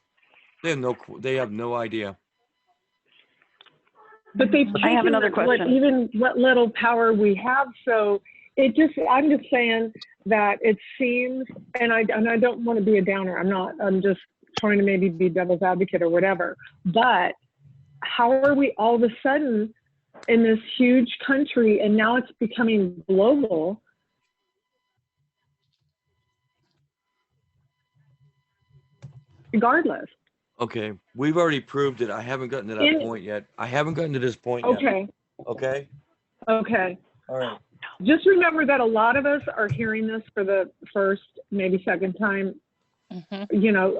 They have no idea. But they've I have taken another question. what little power we have. So I'm just saying that it seems, and I don't want to be a downer. I'm just trying to maybe be devil's advocate or whatever. But how are we all of a sudden in this huge country, and now it's becoming global? Regardless. Okay, we've already proved it. I haven't gotten to that point yet. I haven't gotten to this point yet. Okay. Okay. Okay. All right. Just remember that a lot of us are hearing this for the first, maybe second time,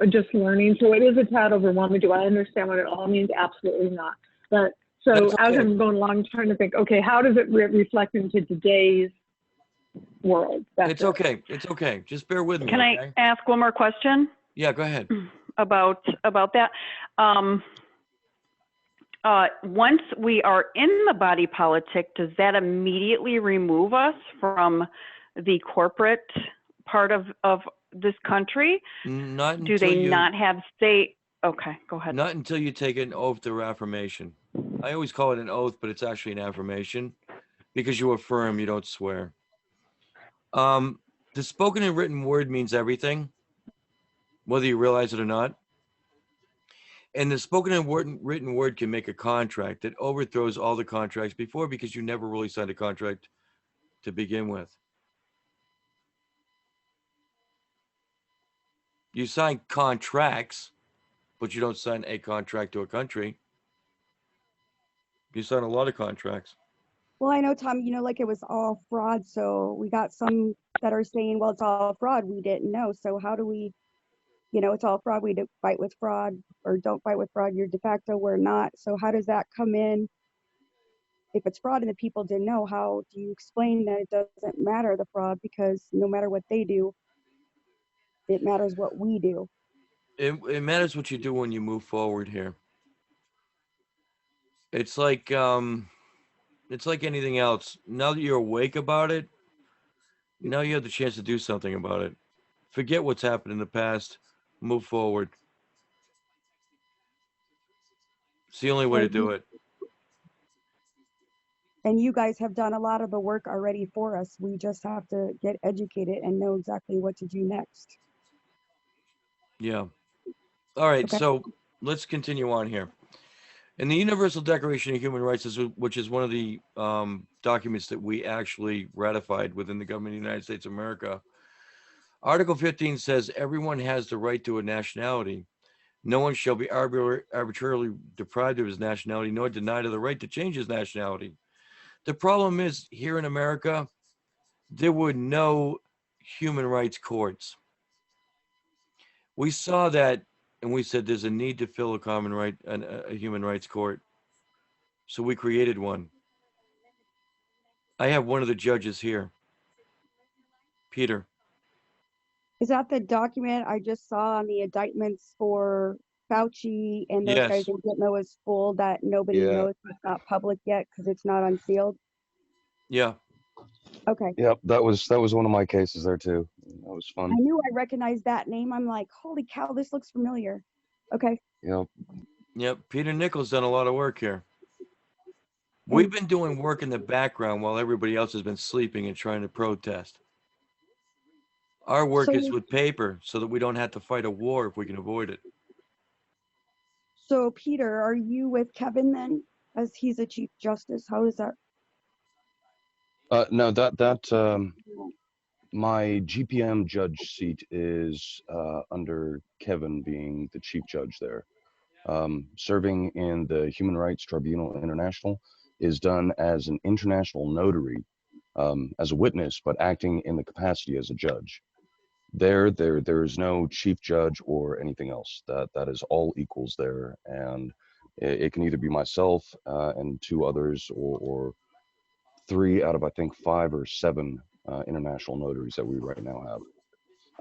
just learning. So it is a tad overwhelming. Do I understand what it all means? Absolutely not. But so as I'm going along, I'm trying to think, okay, how does it reflect into today's world? It's okay. It's okay. Just bear with me. Can I ask one more question? Yeah, go ahead. About that. Once we are in the body politic, does that immediately remove us from the corporate part of this country? Not until Do they not have say? Okay, go ahead. Not until you take an oath or affirmation. I always call it an oath, but it's actually an affirmation. because you affirm, you don't swear. The spoken and written word means everything, whether you realize it or not. And the spoken and written word can make a contract that overthrows all the contracts before, because you never really signed a contract to begin with. You sign contracts, but you don't sign a contract to a country. You sign a lot of contracts. Well, I know, Tom, like it was all fraud. So we got some that are saying, well, it's all fraud. We didn't know. So how do we, it's all fraud. We don't fight with fraud, or don't fight with fraud. You're de facto, we're not. So how does that come in? If it's fraud and the people didn't know, how do you explain that it doesn't matter, the fraud, because no matter what they do, it matters what we do? It matters what you do when you move forward here. It's like anything else. Now that you're awake about it, now you have the chance to do something about it. Forget what's happened in the past. Move forward. It's the only way to do it. And you guys have done a lot of the work already for us. We just have to get educated and know exactly what to do next. Yeah. All right. Okay. So let's continue on here. In the Universal Declaration of Human Rights, which is one of the documents that we actually ratified within the government of the United States of America, Article 15 says everyone has the right to a nationality. No one shall be arbitrarily deprived of his nationality, nor denied of the right to change his nationality. The problem is, here in America, there were no human rights courts. We saw that, and we said there's a need to fill a human rights court. So we created one. I have one of the judges here, Peter. Is that the document I just saw on the indictments for Fauci and those guys Yes. in Gitmo is full, that nobody Yeah. knows, it's not public yet because it's not unsealed? Yeah. Okay. Yep, that was one of my cases there too. That was I fun. knew I recognized that name. I'm like, holy cow, this looks familiar. Okay. Yep. Yep. Peter Nichols done a lot of work here. We've been doing work in the background while everybody else has been sleeping and trying to protest. Our work is with paper so that we don't have to fight a war if we can avoid it. So Peter, are you with Kevin then, as he's a Chief Justice? How is that? No, that my GPM judge seat is under Kevin being the chief judge there. Serving in the Human Rights Tribunal International is done as an international notary, as a witness, but acting in the capacity as a judge. There is no chief judge or anything else. That is all equals there, and it can either be myself and two others, or 3 out of I think 5 or 7 international notaries that we right now have.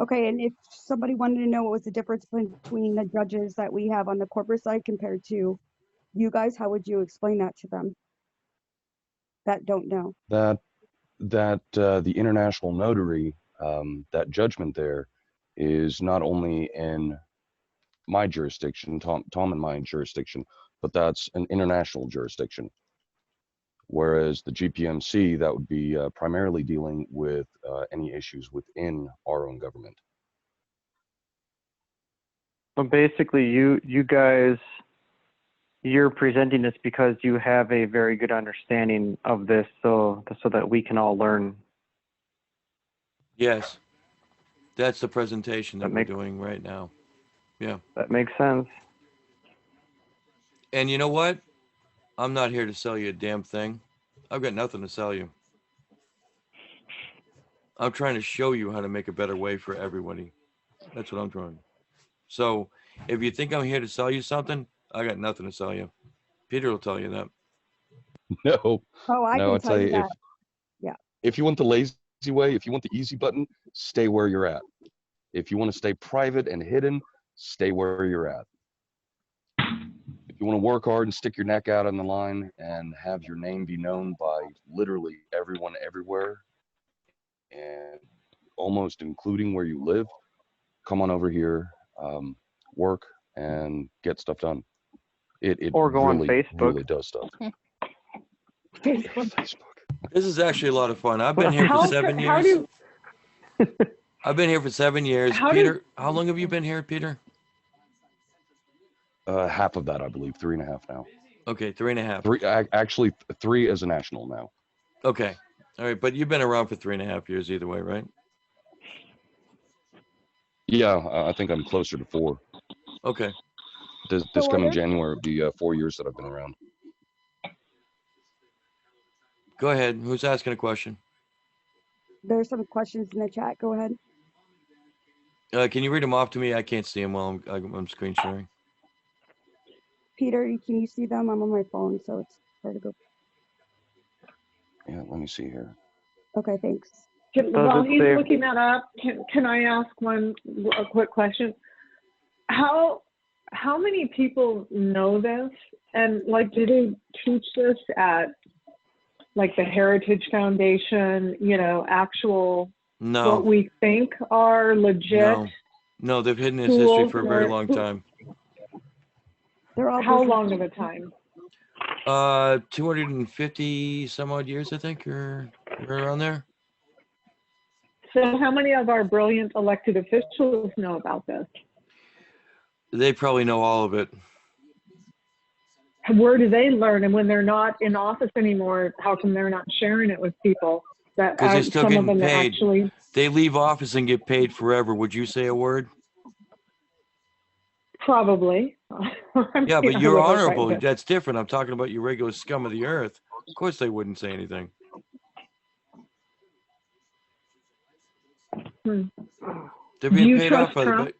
Okay, and if somebody wanted to know what was the difference between the judges that we have on the corporate side compared to you guys, how would you explain that to them that don't know? That the international notary, that judgment there is not only in my jurisdiction, Tom and my jurisdiction, but that's an international jurisdiction. Whereas the GPMC, that would be primarily dealing with any issues within our own government. So basically, you guys, you're presenting this because you have a very good understanding of this, so that we can all learn. Yes. That's the presentation that we're doing right now. Yeah. That makes sense. And you know what? I'm not here to sell you a damn thing. I've got nothing to sell you. I'm trying to show you how to make a better way for everybody. That's what I'm trying. So if you think I'm here to sell you something, I got nothing to sell you. Peter will tell you that. No. Oh, I No, can I'll tell you that. If you want the lazy way, if you want the easy button, stay where you're at. If you want to stay private and hidden, stay where you're at. If you want to work hard and stick your neck out on the line and have your name be known by literally everyone everywhere, and almost including where you live, come on over here, work, and get stuff done. It Or go really, on Facebook. really does stuff. Facebook. This is actually a lot of fun. I've been here for 7 How years. do I've been here for 7 years. How Peter, how long have you been here, Peter? Half of that, I believe, 3.5 now. Okay, 3.5. Actually, 3 as a national now. Okay. All right, but you've been around for 3.5 years either way, right? Yeah, I think I'm closer to 4. Okay. This So are coming there- January would be 4 years that I've been around. Go ahead. Who's asking a question? There's some questions in the chat. Go ahead. Can you read them off to me? I can't see them while I'm screen sharing. Peter, can you see them? I'm on my phone, so it's hard to go. Yeah, let me see here. Okay, thanks. While it he's say- looking that up, can I ask a quick question? How many people know this? And like, do they teach this at like the Heritage Foundation, actual what No, we think are legit? no, they've hidden this history schools for a very or- long time. They're all How business- long of a time? 250 some odd years, I think, or around there. So how many of our brilliant elected officials know about this? They probably know all of it. Where do they learn? And when they're not in office anymore, how come they're not sharing it with people? That 'Cause they're still some of getting them that paid. actually. They leave office and get paid forever. Would you say a word? Probably. Yeah, but I you're would hope honorable. right, That's different. I'm talking about your regular scum of the earth. Of course they wouldn't say anything. Hmm. They're Do being you paid trust off by Trump?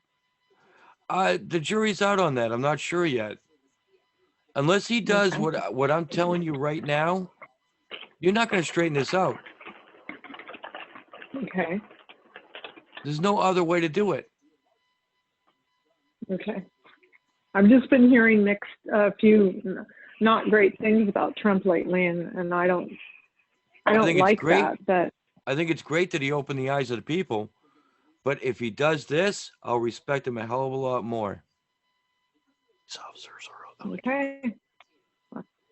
the jury's out on that. I'm not sure yet. Unless he does Okay. what I'm telling you right now, you're not going to straighten this out. Okay. There's no other way to do it. Okay. I've just been hearing mixed, few not great things about Trump lately, and I don't think it's like great. that. But I think it's great that he opened the eyes of the people. But if he does this, I'll respect him a hell of a lot more. These officers are okay.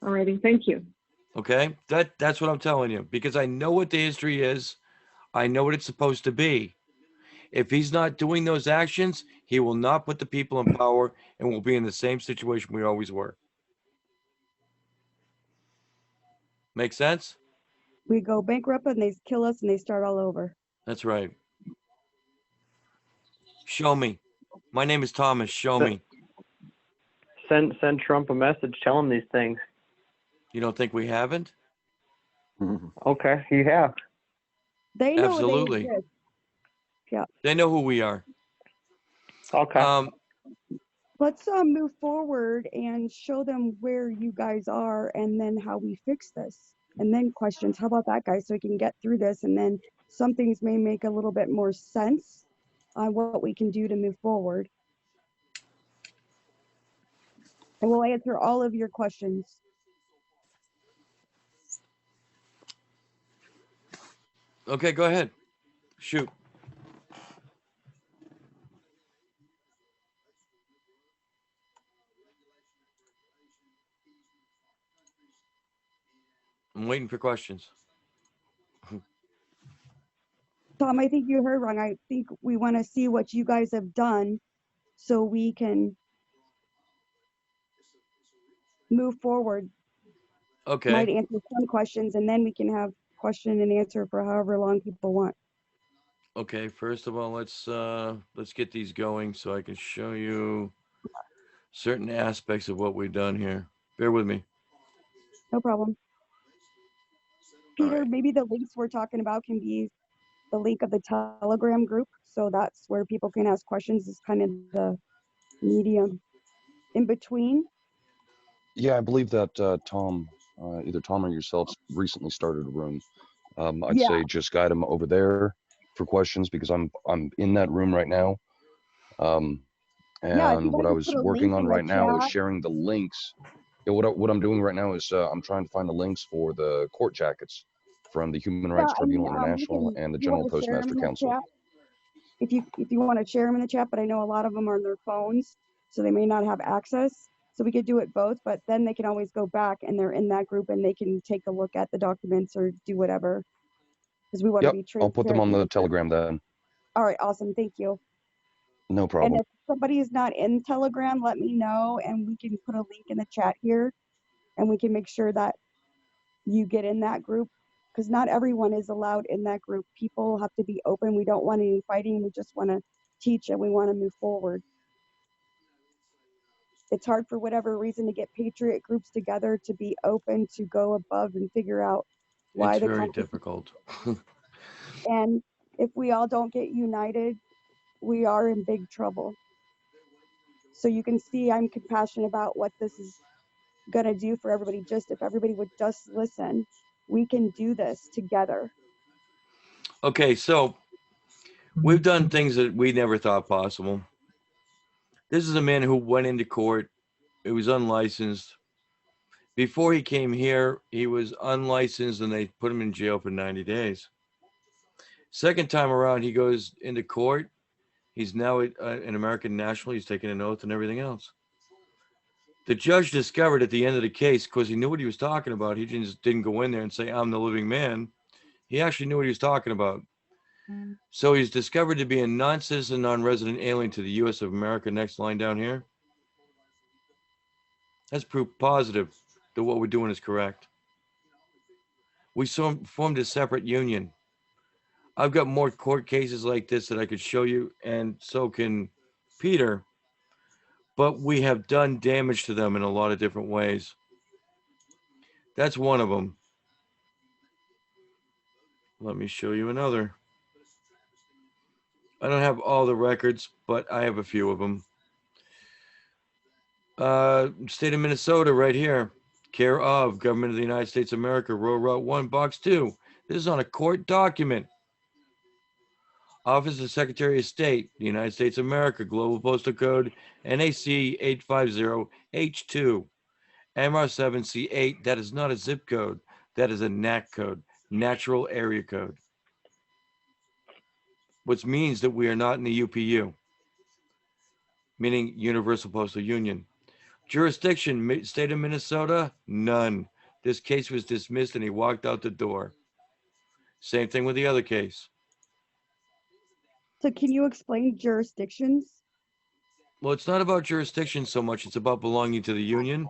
Alrighty. Thank you. okay. That's what I'm telling you, because I know what the history is. I know what it's supposed to be. If he's not doing those actions, he will not put the people in power, and we'll be in the same situation we always were. Make sense? We go bankrupt and they kill us and they start all over. That's right. Show me. My name is Thomas. Show me. Send Trump a message. Tell him these things. You don't think we haven't? Okay, you have. They know Absolutely. they exist. Yeah. They know who we are. Okay. Let's move forward and show them where you guys are and then how we fix this. And then questions. How about that, guys? So we can get through this, and then some things may make a little bit more sense on what we can do to move forward. And we'll answer all of your questions. Okay, go ahead. Shoot. I'm waiting for questions. Tom, I think you heard wrong. I think we want to see what you guys have done so we can move forward. Okay. Might answer some questions, and then we can have question and answer for however long people want. Okay, first of all, let's get these going so I can show you certain aspects of what we've done here. Bear with me. No problem. All Peter, right. maybe the links we're talking about can be the link of the Telegram group. So that's where people can ask questions. Is kind of the medium in between. Yeah, I believe that Tom, either Tom or yourselves, recently started a room. I'd Yeah. say just guide them over there for questions, because I'm in that room right now. Yeah, if you And what guys I could was put a working link on in the right now is chat. sharing the links. Yeah, what I'm doing right now is I'm trying to find the links for the court jackets from the Human Rights Yeah, I mean, Tribunal International you and the if you want General to share them Postmaster in the Council. chat, if you want to share them in the chat, but I know a lot of them are on their phones, so they may not have access. So we could do it both, but then they can always go back and they're in that group and they can take a look at the documents or do whatever. Because we want to Yep, be I'll put them transparent. on the Telegram then. All right, awesome. Thank you. No And problem. if somebody is not in Telegram, let me know and we can put a link in the chat here and we can make sure that you get in that group, because not everyone is allowed in that group. People have to be open. We don't want any fighting. We just want to teach and we want to move forward. It's hard for whatever reason to get patriot groups together to be open, to go above and figure out why It's the very country. difficult. And if we all don't get united, we are in big trouble. So you can see I'm compassionate about what this is going to do for everybody. Just if everybody would just listen, we can do this together. Okay, so we've done things that we never thought possible. This is a man who went into court. He was unlicensed. Before he came here, he was unlicensed and they put him in jail for 90 days. Second time around, he goes into court. He's now an American national. He's taken an oath and everything else. The judge discovered at the end of the case, because he knew what he was talking about, he just didn't go in there and say, I'm the living man. He actually knew what he was talking about. So he's discovered to be a non-citizen, non-resident alien to the U.S. of America. Next line down here. That's proof positive that what we're doing is correct. We formed a separate union. I've got more court cases like this that I could show you, and so can Peter. But we have done damage to them in a lot of different ways. That's one of them. Let me show you another. I don't have all the records, but I have a few of them. State of Minnesota right here. Care of Government of the United States of America, Row Route 1, Box 2. This is on a court document. Office of Secretary of State, the United States of America, Global Postal Code, NAC 850H2, MR7C8. That is not a zip code. That is a NAC code, Natural Area Code. Which means that we are not in the UPU, meaning Universal Postal Union. Jurisdiction, state of Minnesota, none. This case was dismissed and he walked out the door. Same thing with the other case. So can you explain jurisdictions? Well, it's not about jurisdiction so much. It's about belonging to the union.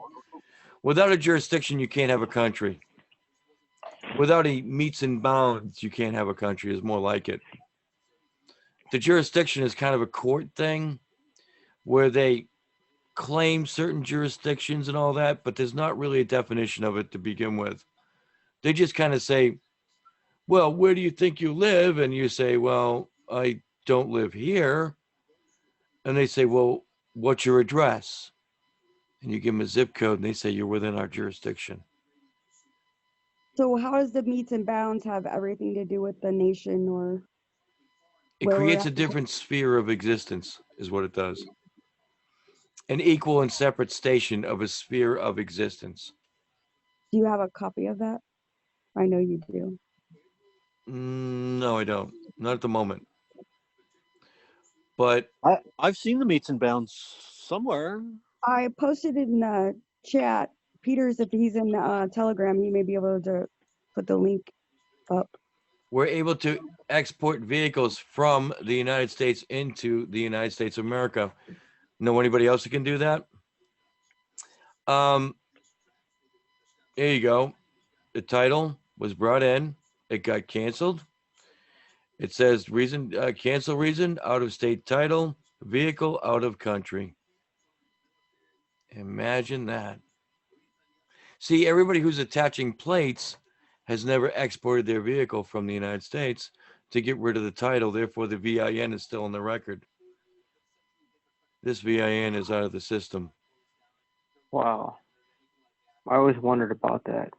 Without a jurisdiction, you can't have a country. Without a meets and bounds, you can't have a country, is more like it. The jurisdiction is kind of a court thing where they claim certain jurisdictions and all that, but there's not really a definition of it to begin with. They just kind of say, well, where do you think you live? And you say, well, I don't live here. And they say, well, what's your address? And you give them a zip code and they say you're within our jurisdiction. So how does the meets and bounds have everything to do with the nation or? It creates a different sphere of existence is what it does. An equal and separate station of a sphere of existence. Do you have a copy of that? I know you do. No, I don't. Not at the moment. But I've seen the meets and bounds somewhere. I posted in the chat. Peter's, if he's in Telegram, he may be able to put the link up. We're able to export vehicles from the United States into the United States of America. Know anybody else who can do that? Here you go. The title was brought in. It got canceled. It says reason, cancel reason, out of state title, vehicle out of country. Imagine that. See, everybody who's attaching plates has never exported their vehicle from the United States to get rid of the title. Therefore, the VIN is still on the record. This VIN is out of the system. Wow. I always wondered about that.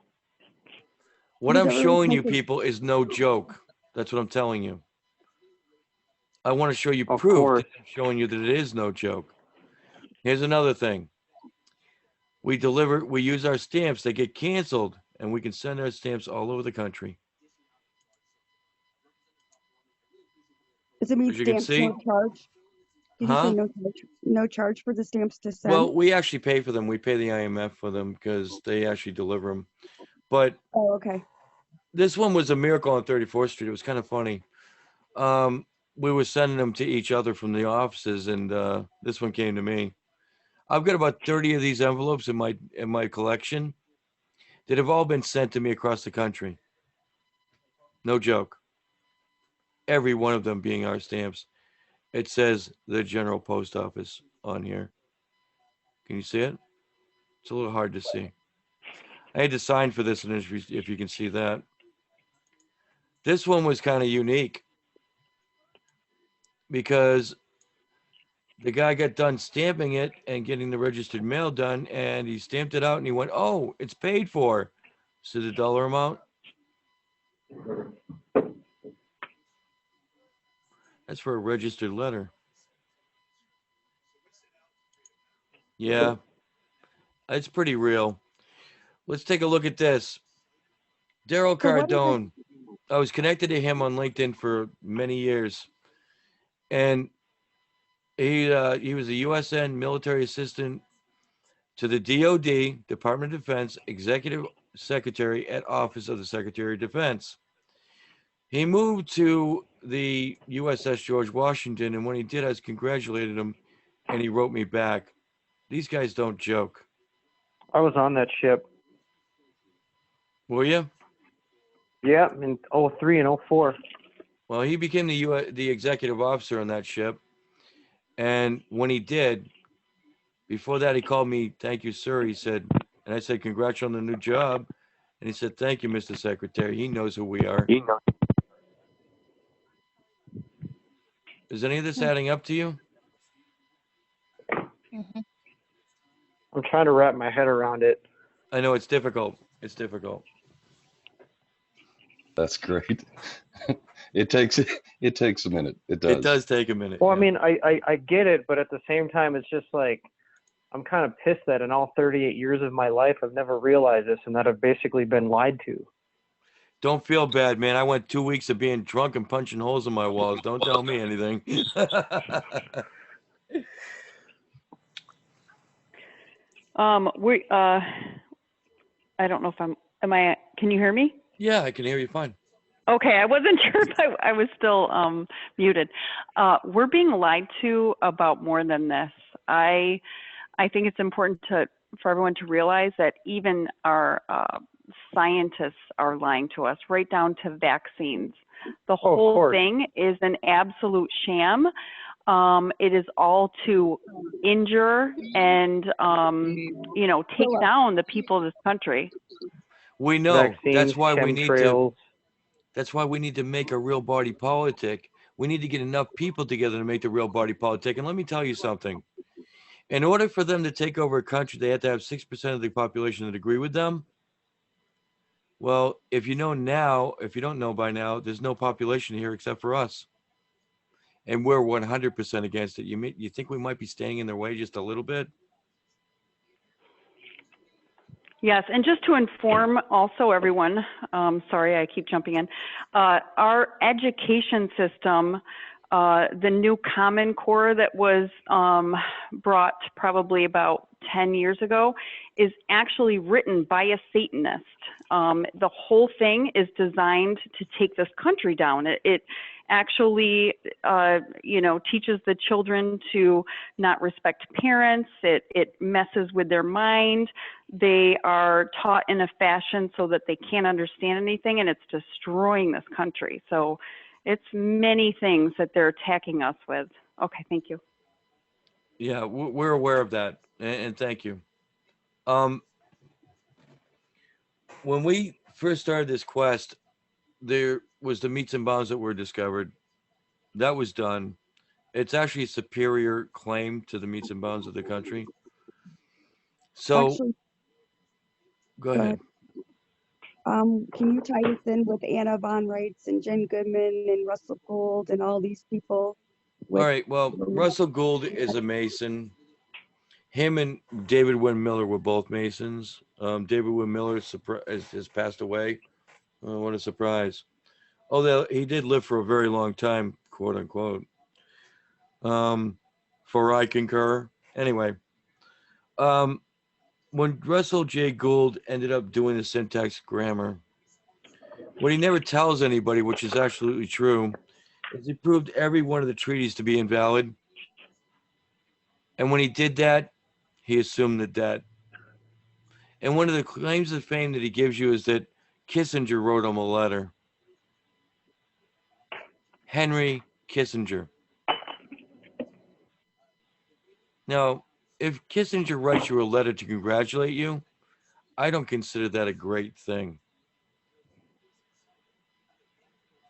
What I'm showing you people is no joke. That's what I'm telling you. I want to show you proof that I'm showing you that it is no joke. Here's another thing. We use our stamps. They get canceled, and we can send our stamps all over the country. Does it mean As you can stamps see, no charge? Did you say Huh? no charge for the stamps to send? Well, we actually pay for them. We pay the IMF for them because they actually deliver them. But Oh, okay. this one was a miracle on 34th Street. It was kind of funny. We were sending them to each other from the offices, and this one came to me. I've got about 30 of these envelopes in my collection that have all been sent to me across the country. No joke. Every one of them being our stamps. It says the General Post Office on here. Can you see it? It's a little hard to see. I had to sign for this, and if you can see that. This one was kind of unique because the guy got done stamping it and getting the registered mail done, and he stamped it out, and he went, "Oh, it's paid for." See the dollar amount? That's for a registered letter. Yeah, it's pretty real. Let's take a look at this. Daryl So what is it? Cardone. I was connected to him on LinkedIn for many years, and he was a USN military assistant to the DoD, Department of Defense, Executive Secretary at Office of the Secretary of Defense. He moved to the USS George Washington, and when he did, I congratulated him, and he wrote me back. These guys don't joke. I was on that ship. Were you? Yeah, in 03 and 04. Well, he became the executive officer on that ship, and when he did, before that, he called me, "Thank you, sir." He said, and I said, "Congrats on the new job." And he said, "Thank you, Mr. Secretary." He knows who we are. Is any of this adding up to you? I'm trying to wrap my head around it. I know it's difficult. It's difficult. That's great. It takes a minute. It does. It does take a minute. Well, yeah. I mean, I get it, but at the same time, it's just like, I'm kind of pissed that in all 38 years of my life, I've never realized this and that I've basically been lied to. Don't feel bad, man. I went 2 weeks of being drunk and punching holes in my walls. Don't tell me anything. I don't know if can you hear me? Yeah, I can hear you fine. Okay, I wasn't sure if I was still muted. We're being lied to about more than this. I think it's important for everyone to realize that even our scientists are lying to us, right down to vaccines. The whole thing is an absolute sham. It is all to injure and take down the people of this country. We know. Vaccines, that's why we need to. chemtrails. That's why we need to make a real body politic. We need to get enough people together to make the real body politic. And let me tell you something. In order for them to take over a country, they have to have 6% of the population that agree with them. Well, if you don't know by now, there's no population here except for us. And we're 100% against it. You think we might be standing in their way just a little bit? Yes, and just to inform also everyone, sorry, I keep jumping in, our education system, the new Common Core that was brought probably about 10 years ago, is actually written by a Satanist. The whole thing is designed to take this country down. It actually, teaches the children to not respect parents. It messes with their mind. They are taught in a fashion so that they can't understand anything, and it's destroying this country. So it's many things that they're attacking us with. Okay, thank you. Yeah, we're aware of that, and thank you. When we first started this quest, there was the meats and bounds that were discovered. That was done. It's actually a superior claim to the meats and bounds of the country. So, Actually, go ahead. Can you tie this in with Anna Von Reitz and Jen Goodman and Russell Gould and all these people? All right. Well, Russell Gould is a Mason. Him and David Wynn Miller were both Masons. David Wynn Miller has passed away. Oh, what a surprise. Although he did live for a very long time, quote unquote. For I concur. Anyway, when Russell J. Gould ended up doing the syntax grammar, what he never tells anybody, which is absolutely true, is he proved every one of the treaties to be invalid. And when he did that, he assumed the debt. And one of the claims of fame that he gives you is that Kissinger wrote him a letter. Henry Kissinger. Now, if Kissinger writes you a letter to congratulate you, I don't consider that a great thing.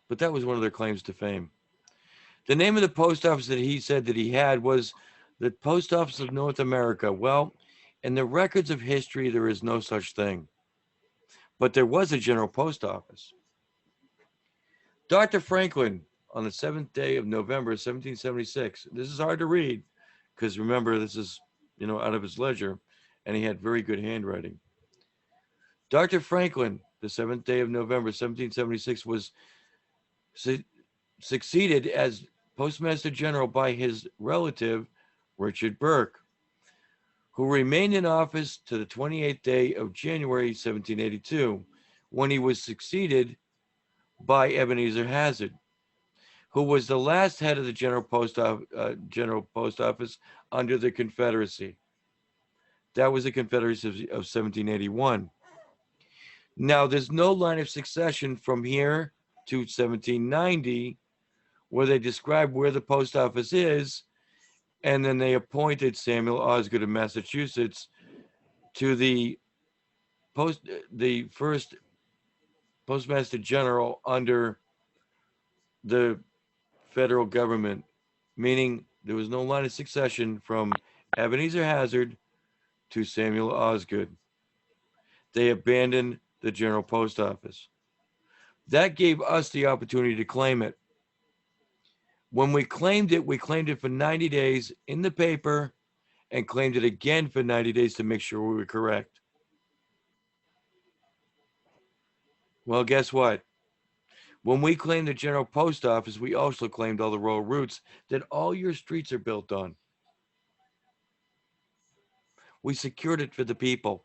But that was one of their claims to fame. The name of the post office that he said that he had was the Post Office of North America. Well, in the records of history, there is no such thing. But there was a general post office. Dr. Franklin, on the 7th day of November, 1776. This is hard to read because remember, this is, out of his ledger, and he had very good handwriting. Dr. Franklin, the 7th day of November, 1776, was succeeded as Postmaster General by his relative, Richard Burke, who remained in office to the 28th day of January, 1782, when he was succeeded by Ebenezer Hazard, who was the last head of the General Post Office under the Confederacy. That was the Confederacy of 1781. Now, there's no line of succession from here to 1790 where they describe where the post office is, and then they appointed Samuel Osgood of Massachusetts to the first Postmaster General under the federal government, meaning there was no line of succession from Ebenezer Hazard to Samuel Osgood. They abandoned the General Post Office. That gave us the opportunity to claim it. When we claimed it for 90 days in the paper and claimed it again for 90 days to make sure we were correct. Well, guess what? When we claimed the General Post Office, we also claimed all the royal routes that all your streets are built on. We secured it for the people.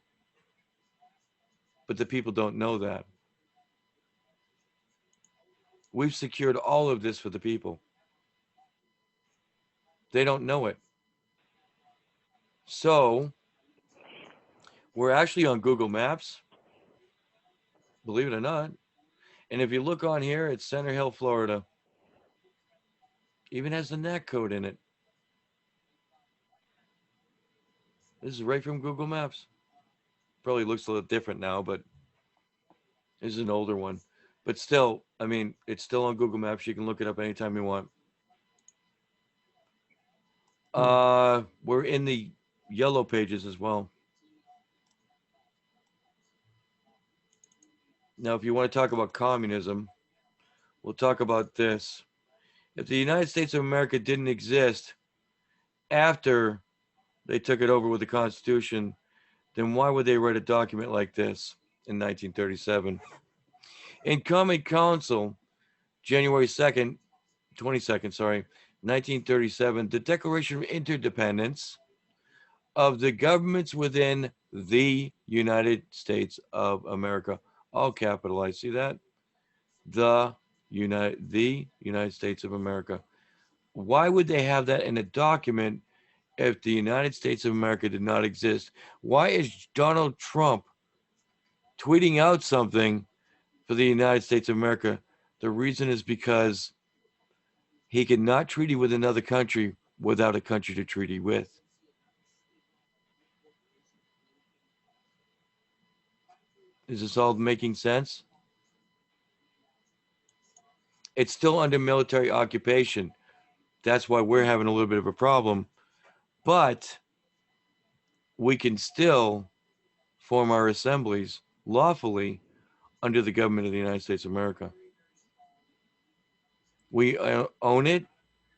But the people don't know that. We've secured all of this for the people. They don't know it. So, we're actually on Google Maps, believe it or not. And if you look on here, it's Center Hill, Florida. Even has the NAC code in it. This is right from Google Maps. Probably looks a little different now, but this is an older one. But still, I mean, it's still on Google Maps. You can look it up anytime you want. We're in the yellow pages as well. Now, if you want to talk about communism, we'll talk about this. If the United States of America didn't exist after they took it over with the Constitution, then why would they write a document like this in 1937? In Common Council, January 22nd, 1937, the Declaration of Interdependence of the governments within the United States of America, all capitalized. See that? The United States of America. Why would they have that in a document if the United States of America did not exist? Why is Donald Trump tweeting out something for the United States of America? The reason is because he cannot treaty with another country without a country to treaty with. Is this all making sense? It's still under military occupation. That's why we're having a little bit of a problem. But we can still form our assemblies lawfully under the government of the United States of America. We own it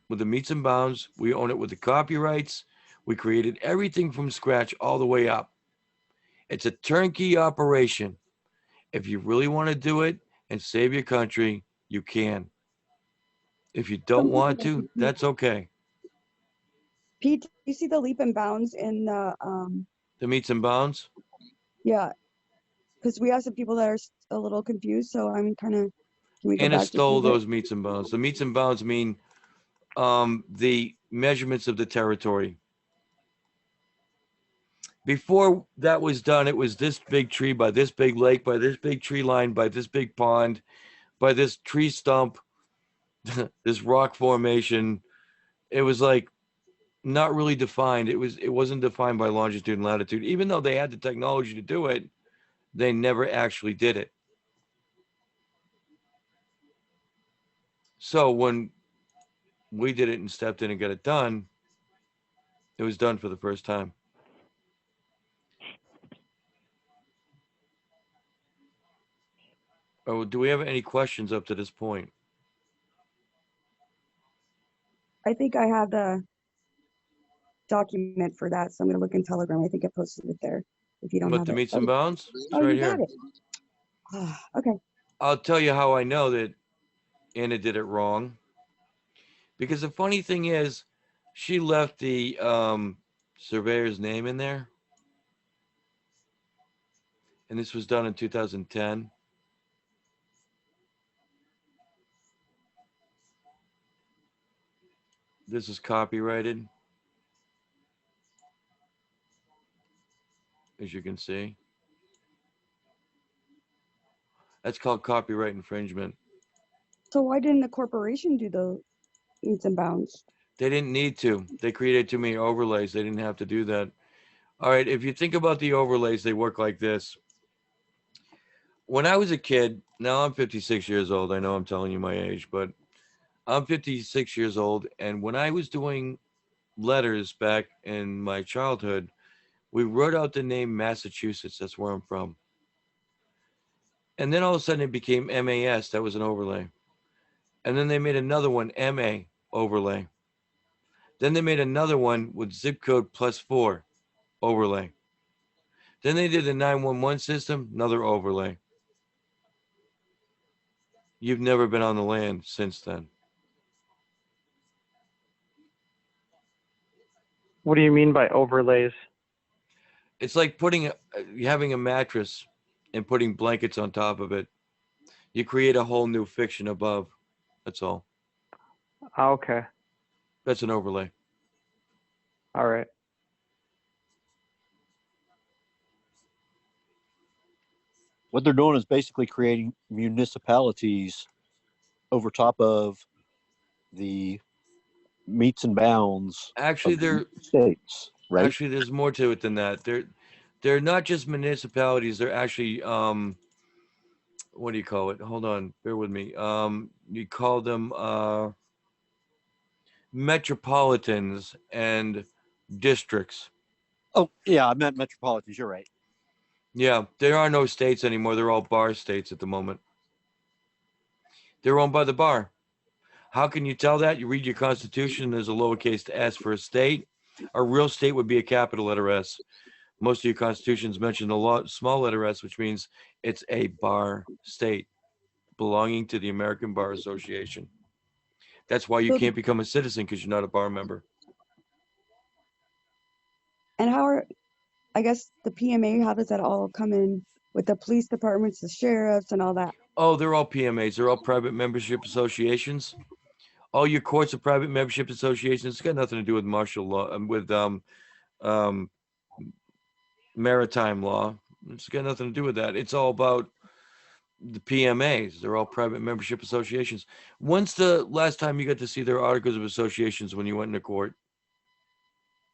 with the metes and bounds. We own it with the copyrights. We created everything from scratch all the way up. It's a turnkey operation. If you really want to do it and save your country, you can. If you don't want to, that's okay. Pete, do you see the leap and bounds in The meets and bounds? yeah, because we have some people that are a little confused, so I'm kind of, can we go Anna back to stole see those meets and bounds. The meets and bounds mean the measurements of the territory. Before that was done, it was this big tree by this big lake, by this big tree line, by this big pond, by this tree stump, this rock formation. It was like not really defined. It wasn't defined by longitude and latitude. Even though they had the technology to do it, they never actually did it. So when we did it and stepped in and got it done, it was done for the first time. Oh, do we have any questions up to this point? I think I have the document for that, so I'm gonna look in Telegram. I think I posted it there. If you don't What, have the it. meets and bounds? It's Oh, right you got here. it. Okay. I'll tell you how I know that Anna did it wrong. Because the funny thing is, she left the surveyor's name in there. And this was done in 2010. This is copyrighted, as you can see. That's called copyright infringement. So why didn't the corporation do the meets and bounds? They didn't need to. They created too many overlays. They didn't have to do that. All right, if you think about the overlays, they work like this. When I was a kid, now I'm 56 years old. I know I'm telling you my age, but I'm 56 years old. And when I was doing letters back in my childhood, we wrote out the name Massachusetts. That's where I'm from. And then all of a sudden it became MAS. That was an overlay. And then they made another one, MA overlay. Then they made another one with zip code +4 overlay. Then they did the 911 system, another overlay. You've never been on the land since then. What do you mean by overlays? It's like having a mattress and putting blankets on top of it. You create a whole new fiction above. That's all. Okay. That's an overlay. All right. What they're doing is basically creating municipalities over top of the meets and bounds Actually, of the states, right? Actually, there's more to it than that. They're not just municipalities. They're actually what do you call it? Hold on, bear with me. You call them metropolitans and districts. Oh, yeah, I meant metropolitans. You're right. Yeah, there are no states anymore. They're all bar states at the moment. They're owned by the bar. How can you tell that? You read your constitution, there's a lowercase s for a state. A real state would be a capital letter S. Most of your constitutions mention a small letter s, which means it's a bar state belonging to the American Bar Association. That's why you can't become a citizen, because you're not a bar member. And how are, I guess, the PMA, how does that all come in with the police departments, the sheriffs, and all that? Oh, they're all PMAs. They're all private membership associations. All your courts are private membership associations. It's got nothing to do with martial law, with maritime law. It's got nothing to do with that. It's all about the PMAs. They're all private membership associations. When's the last time you got to see their articles of associations when you went into court?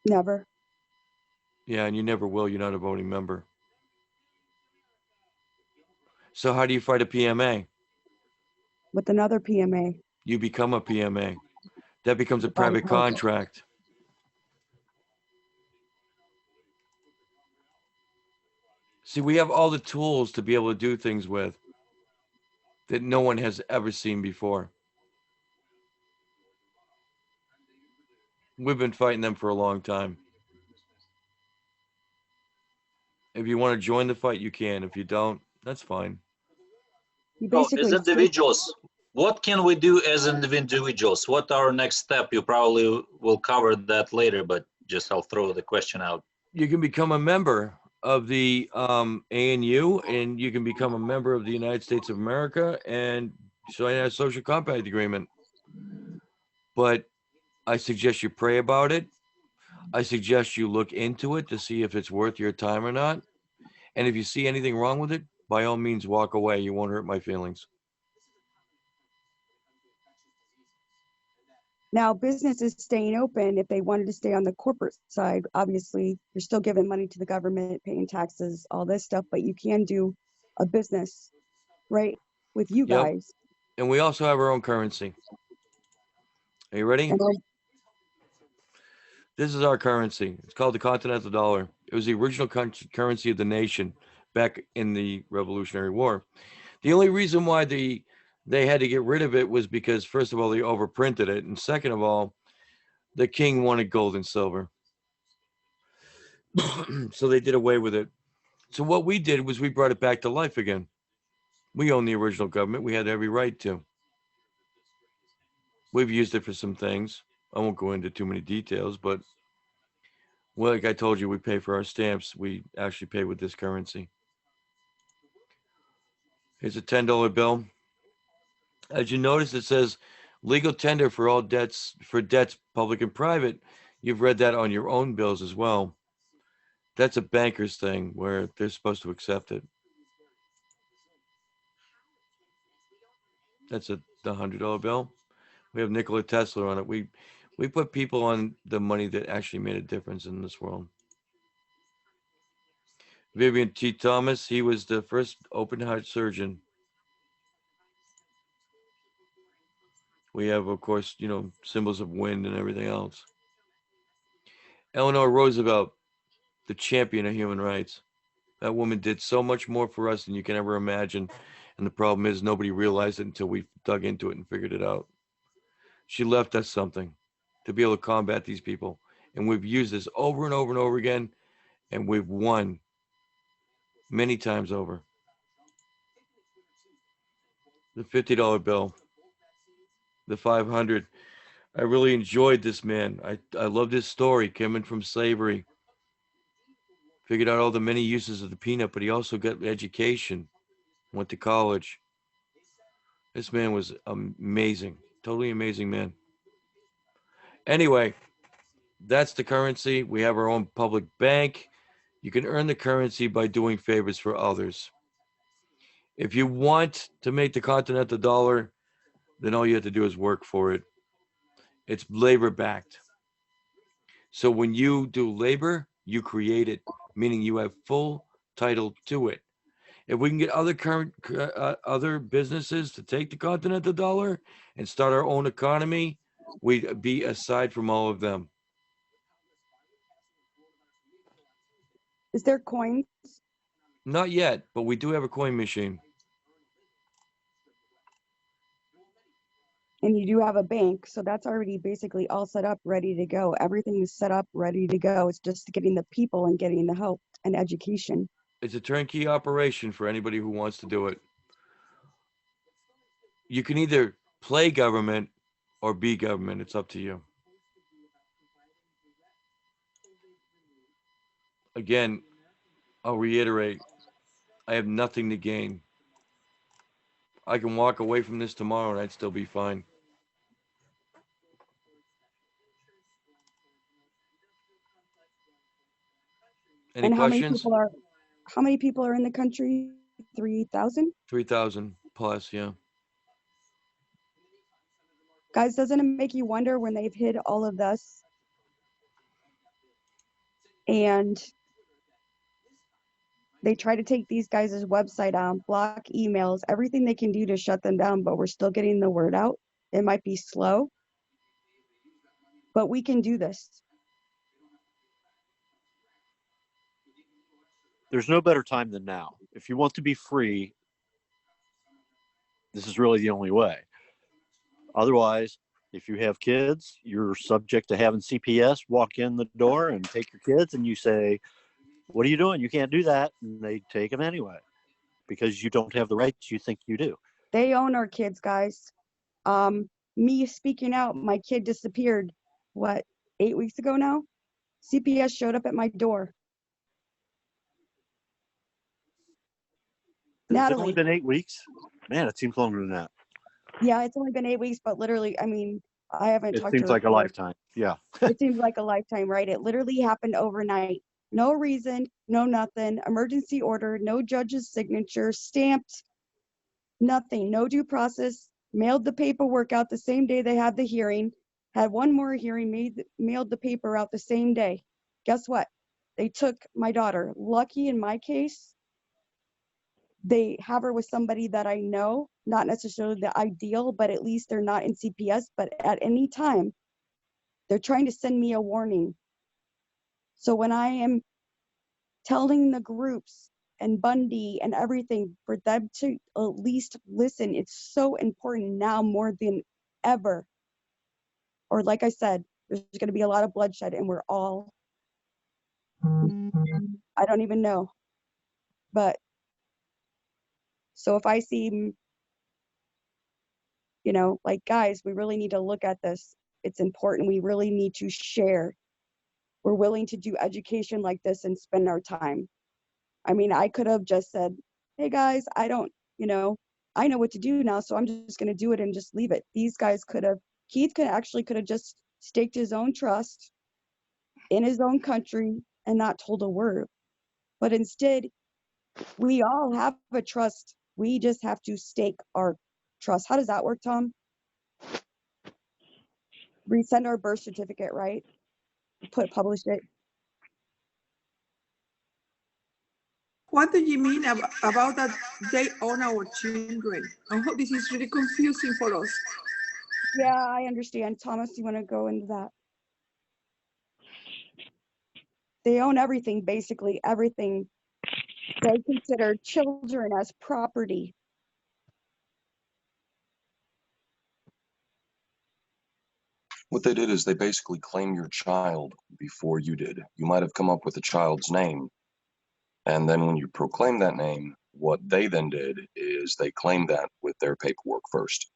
Never. Yeah, and you never will. You're not a voting member. So how do you fight a PMA? With another PMA. You become a PMA. That becomes a private contract. See, we have all the tools to be able to do things with that no one has ever seen before. We've been fighting them for a long time. If you want to join the fight, you can. If you don't, that's fine. You basically as individuals, What can we do as individuals? What our next step? You probably will cover that later, but just I'll throw the question out. You can become a member of the ANU, and you can become a member of the United States of America and sign a social compact agreement. But I suggest you pray about it. I suggest you look into it to see if it's worth your time or not. And if you see anything wrong with it, by all means, walk away. You won't hurt my feelings. Now, businesses staying open, if they wanted to stay on the corporate side, obviously, you're still giving money to the government, paying taxes, all this stuff, but you can do a business, right, with you Yep. guys. And we also have our own currency. Are you ready? And This is our currency. It's called the Continental Dollar. It was the original currency of the nation back in the Revolutionary War. The only reason why they had to get rid of it was because, first of all, they overprinted it. And second of all, the king wanted gold and silver. So they did away with it. So what we did was we brought it back to life again. We own the original government. We had every right to. We've used it for some things. I won't go into too many details, but well, like I told you, we pay for our stamps. We actually pay with this currency. Here's a $10 bill. As you notice, it says legal tender for all debts, public and private. You've read that on your own bills as well. That's a banker's thing where they're supposed to accept it. That's the $100 bill. We have Nikola Tesla on it. We put people on the money that actually made a difference in this world. Vivian T. Thomas, he was the first open heart surgeon. We have, of course, symbols of wind and everything else. Eleanor Roosevelt, the champion of human rights. That woman did so much more for us than you can ever imagine. And the problem is nobody realized it until we dug into it and figured it out. She left us something to be able to combat these people. And we've used this over and over and over again. And we've won many times over. The $50 bill, the 500. I really enjoyed this man. I loved his story coming from slavery. Figured out all the many uses of the peanut, but he also got education, went to college. This man was amazing, totally amazing man. Anyway, that's the currency. We have our own public bank. You can earn the currency by doing favors for others. If you want to make the Continental Dollar, then all you have to do is work for it. It's labor backed. So when you do labor, you create it, meaning you have full title to it. If we can get other businesses to take the Continental Dollar and start our own economy, we'd be aside from all of them. is there coins? Not yet, but we do have a coin machine. And you do have a bank, so that's already basically all set up, ready to go. Everything is set up, ready to go. It's just getting the people and getting the help and education. It's a turnkey operation for anybody who wants to do it. You can either play government or be government. It's up to you. Again, I'll reiterate, I have nothing to gain. I can walk away from this tomorrow and I'd still be fine. Any And questions? how many people are in the country? 3,000? 3,000 plus, yeah. Guys, doesn't it make you wonder when they've hid all of this and they try to take these guys' website down, block emails, everything they can do to shut them down, but we're still getting the word out. It might be slow, but we can do this. There's no better time than now. If you want to be free, this is really the only way. Otherwise, if you have kids, you're subject to having CPS walk in the door and take your kids, and you say, "What are you doing? You can't do that." And they take them anyway because you don't have the rights you think you do. They own our kids, guys. Me speaking out, my kid disappeared, what, 8 weeks ago now? CPS showed up at my door. Has it only Natalie, been 8 weeks? Man, it seems longer than that. yeah, it's only been 8 weeks, but literally, I mean, I haven't It talked to seems her like a for, lifetime. Yeah. it seems like a lifetime, right? It literally happened overnight. No reason, no nothing, emergency order, no judge's signature, stamped, nothing, no due process, mailed the paperwork out the same day they had the hearing, had one more hearing, mailed the paper out the same day. Guess what? They took my daughter. Lucky in my case, they have her with somebody that I know, not necessarily the ideal, but at least they're not in CPS, but at any time, they're trying to send me a warning. So when I am telling the groups and Bundy and everything for them to at least listen, it's so important now more than ever. Or like I said, there's going to be a lot of bloodshed and we're all, I don't even know. But so if I see, you know, like, guys, we really need to look at this. It's important. We really need to share. We're willing to do education like this and spend our time. I mean, I could have just said, hey guys, I don't, you know, I know what to do now, so I'm just going to do it and just leave it. These guys could have, Keith could have just staked his own trust in his own country and not told a word. But instead, we all have a trust. We just have to stake our trust. How does that work, Tom? Resend our birth certificate, right? Publish it. What do you mean about that they own our children? Oh, this is really confusing for us. Yeah, I understand. Thomas, you want to go into that? They own everything, basically everything. They consider children as property. What they did is they basically claimed your child before you did. You might have come up with the child's name, and then when you proclaimed that name, what they then did is they claimed that with their paperwork first.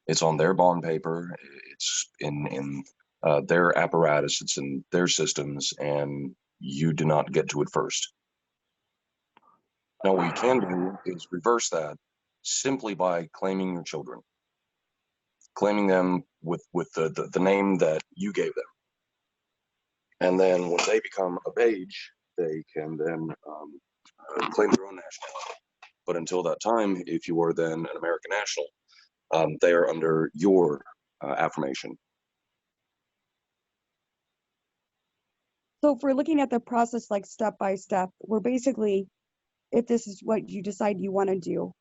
It's on their bond paper, it's in their apparatus, it's in their systems, and you do not get to it first. Now, what you can do is reverse that simply by claiming your children, claiming them with the name that you gave them. And then when they become of age, they can then claim their own nationality. But until that time, if you are then an American national, they are under your affirmation. So if we're looking at the process like step by step, we're basically, if this is what you decide you want to do,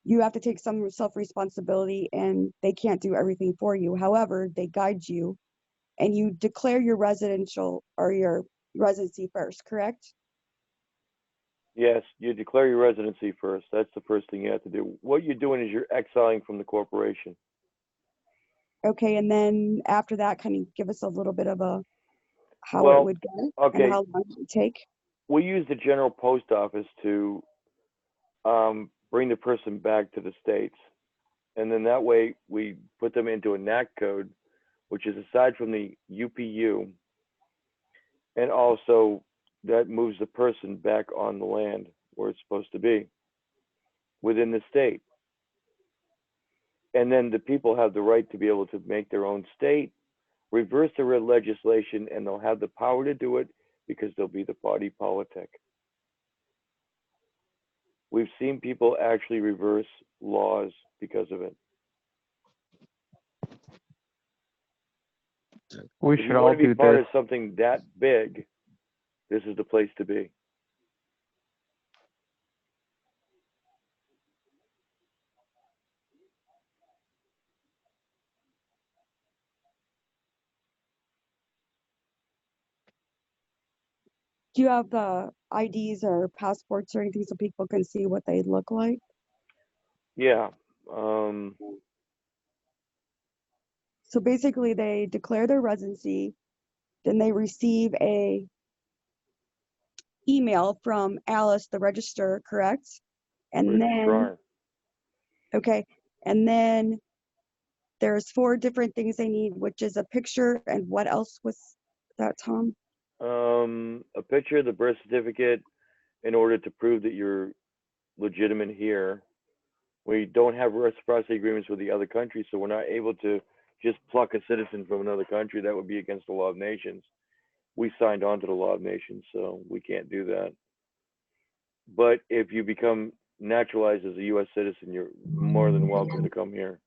you have to take some self-responsibility and they can't do everything for you. However, they guide you and you declare your residential or your residency first, correct? Yes, you declare your residency first. That's the first thing you have to do. What you're doing is you're exiling from the corporation. Okay, and then after that, can you give us a little bit of a how it would go and how long it would take? We use the general post office to bring the person back to the States. And then that way we put them into a NAC code, which is aside from the UPU, and also that moves the person back on the land where it's supposed to be within the state. And then the people have the right to be able to make their own state, reverse the legislation, and they'll have the power to do it because they'll be the party politic. We've seen people actually reverse laws because of it. We If should you all want to be do part this. of something that big, this is the place to be. Do you have the IDs or passports or anything so people can see what they look like? Yeah. So basically they declare their residency, then they receive a email from Alice, the registrar, correct? And then, Registrar. okay, And then there's 4 different things they need, which is a picture, and what else was that, Tom? A picture of the birth certificate in order to prove that you're legitimate here. We don't have reciprocity agreements with the other countries, so we're not able to just pluck a citizen from another country. That would be against the law of nations. We signed on to the law of nations, so we can't do that. But if you become naturalized as a U.S. citizen, you're more than welcome to come here.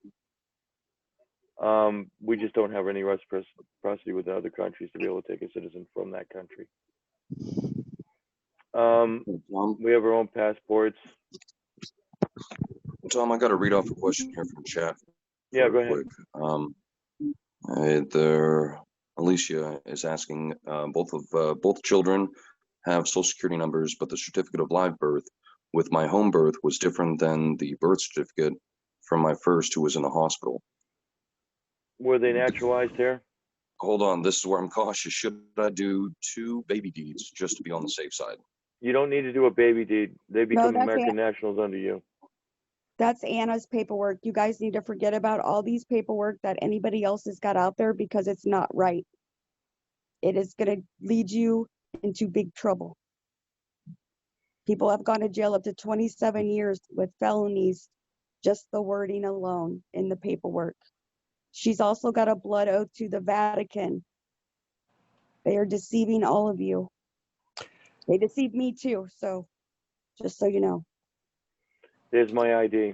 We just don't have any reciprocity with the other countries to be able to take a citizen from that country. We have our own passports. Tom, I got to read off a question here from chat. Yeah, go ahead. Alicia is asking, both children have social security numbers, but the certificate of live birth with my home birth was different than the birth certificate from my first, who was in the hospital. Were they naturalized here? Hold on, this is where I'm cautious. Should I do 2 baby deeds just to be on the safe side? You don't need to do a baby deed. They become that's American nationals under you. That's Anna's paperwork. You guys need to forget about all these paperwork that anybody else has got out there, because it's not right. It is going to lead you into big trouble. People have gone to jail up to 27 years with felonies, just the wording alone in the paperwork. She's also got a blood oath to the Vatican. They are deceiving all of you. They deceived me too, so just so you know. There's my ID.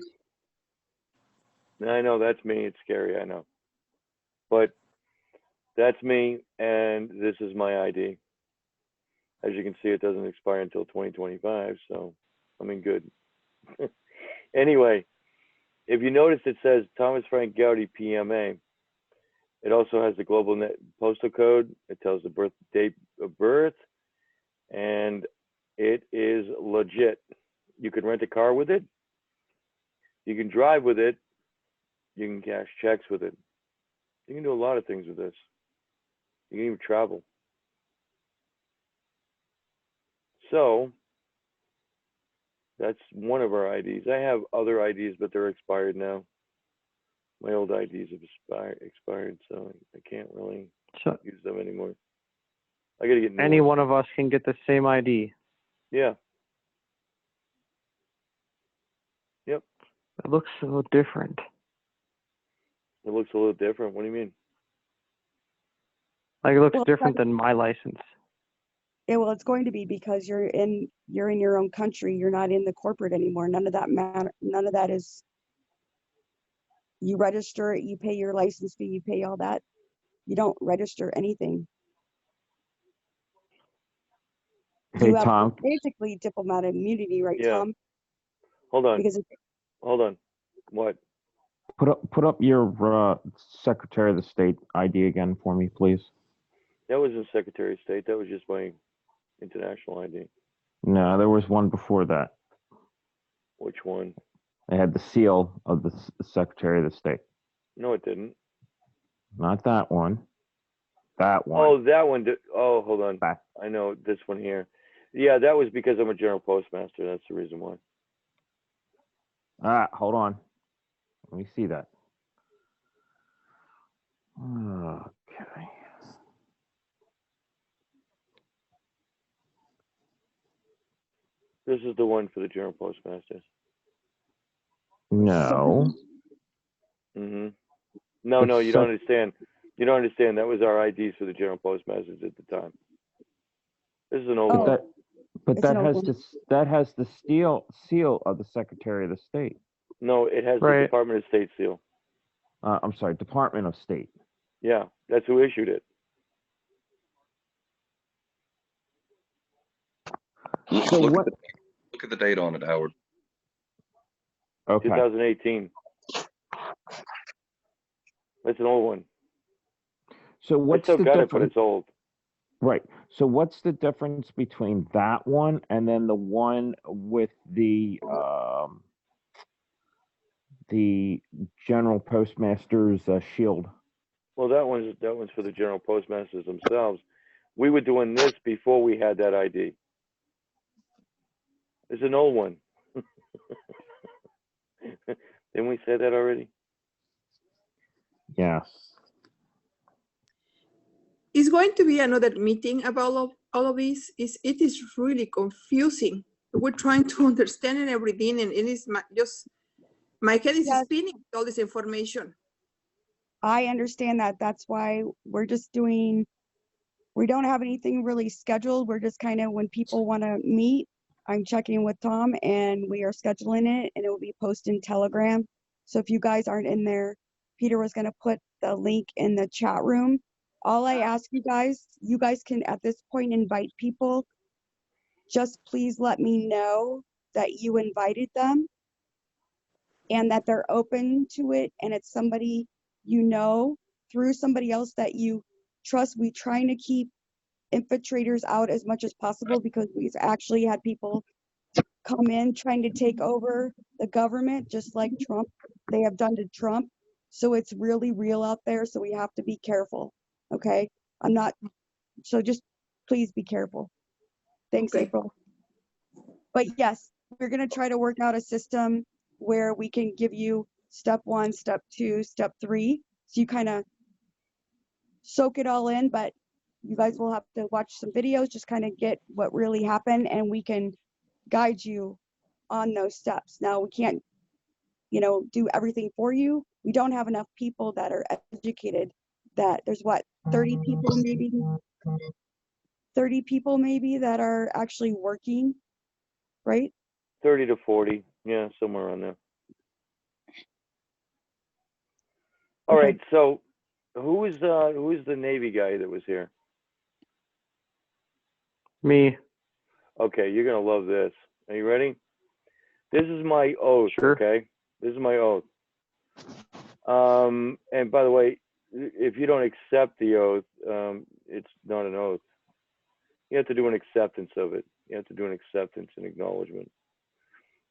I know that's me. It's scary, I know. But that's me, and this is my ID. As you can see, it doesn't expire until 2025, so I'm in good. Anyway, if you notice, it says Thomas Frank Gowdy, PMA. It also has the global net postal code. It tells the birth date of birth, and it is legit. You can rent a car with it. You can drive with it. You can cash checks with it. You can do a lot of things with this. You can even travel. So that's one of our IDs. I have other IDs, but they're expired now. My old IDs have expired, so I can't really use them anymore. I gotta get new Any ones. one of us can get the same ID. Yeah. Yep. It looks so different. It looks a little different. What do you mean? Like, it looks different than my license. Yeah, well, it's going to be, because you're in your own country. You're not in the corporate anymore. None of that matter. None of that is. You register it. You pay your license fee. You pay all that. You don't register anything. Hey, You have Tom. basically diplomatic immunity, right, Yeah. Tom? Hold on. Because Hold on. What? Put up your Secretary of the State ID again for me, please. That wasn't Secretary of State. That was just my international ID. No, there was one before that. Which one? It had the seal of the Secretary of the State. No, it didn't. Not that one. That one. Oh, that one. Oh, hold on. That. I know this one here. Yeah, that was because I'm a general postmaster. That's the reason why. Hold on. Let me see that. Okay. This is the one for the general postmaster. No. Mm-hmm. No, you don't understand. You don't understand. That was our IDs for the general postmasters at the time. This is an old one. But that has the seal of the Secretary of the State. No, it has the Department of State seal. I'm sorry, Department of State. Yeah, that's who issued it. So look at the date on it, Howard. Okay. 2018. That's an old one. So what's I still the got difference? it, but it's old. Right. So what's the difference between that one and then the one with the General Postmaster's shield? Well, that one's for the general postmasters themselves. We were doing this before we had that ID. It's an old one. Didn't we say that already? Yes. It's going to be another meeting about all of this. It is really confusing. We're trying to understand everything, and it is just my head is Yes, spinning with all this information. I understand that. That's why we're just doing, we don't have anything really scheduled. We're just kind of, when people want to meet, I'm checking with Tom and we are scheduling it, and it will be posted in Telegram. So if you guys aren't in there, Peter was going to put the link in the chat room. All I ask you guys can at this point invite people. Just please let me know that you invited them and that they're open to it, and it's somebody you know through somebody else that you trust. We trying to keep infiltrators out as much as possible, because we've actually had people come in trying to take over the government, just like Trump, they have done to Trump. So it's really real out there, so we have to be careful. Okay, so just please be careful. Thanks, Okay. April. But yes, we're going to try to work out a system where we can give you step 1, step 2, step 3. So you kind of soak it all in, but you guys will have to watch some videos, just kind of get what really happened, and we can guide you on those steps. Now, we can't, do everything for you. We don't have enough people that are educated, that there's 30 people maybe, 30 people maybe that are actually working, right? 30 to 40. Yeah, somewhere around there. All Okay. right. So who is the Navy guy that was here? Me. Okay, you're gonna love this. Are you ready? This is my oath. Sure. Okay. This is my oath. And by the way, if you don't accept the oath, it's not an oath. You have to do an acceptance of it. You have to do an acceptance and acknowledgement.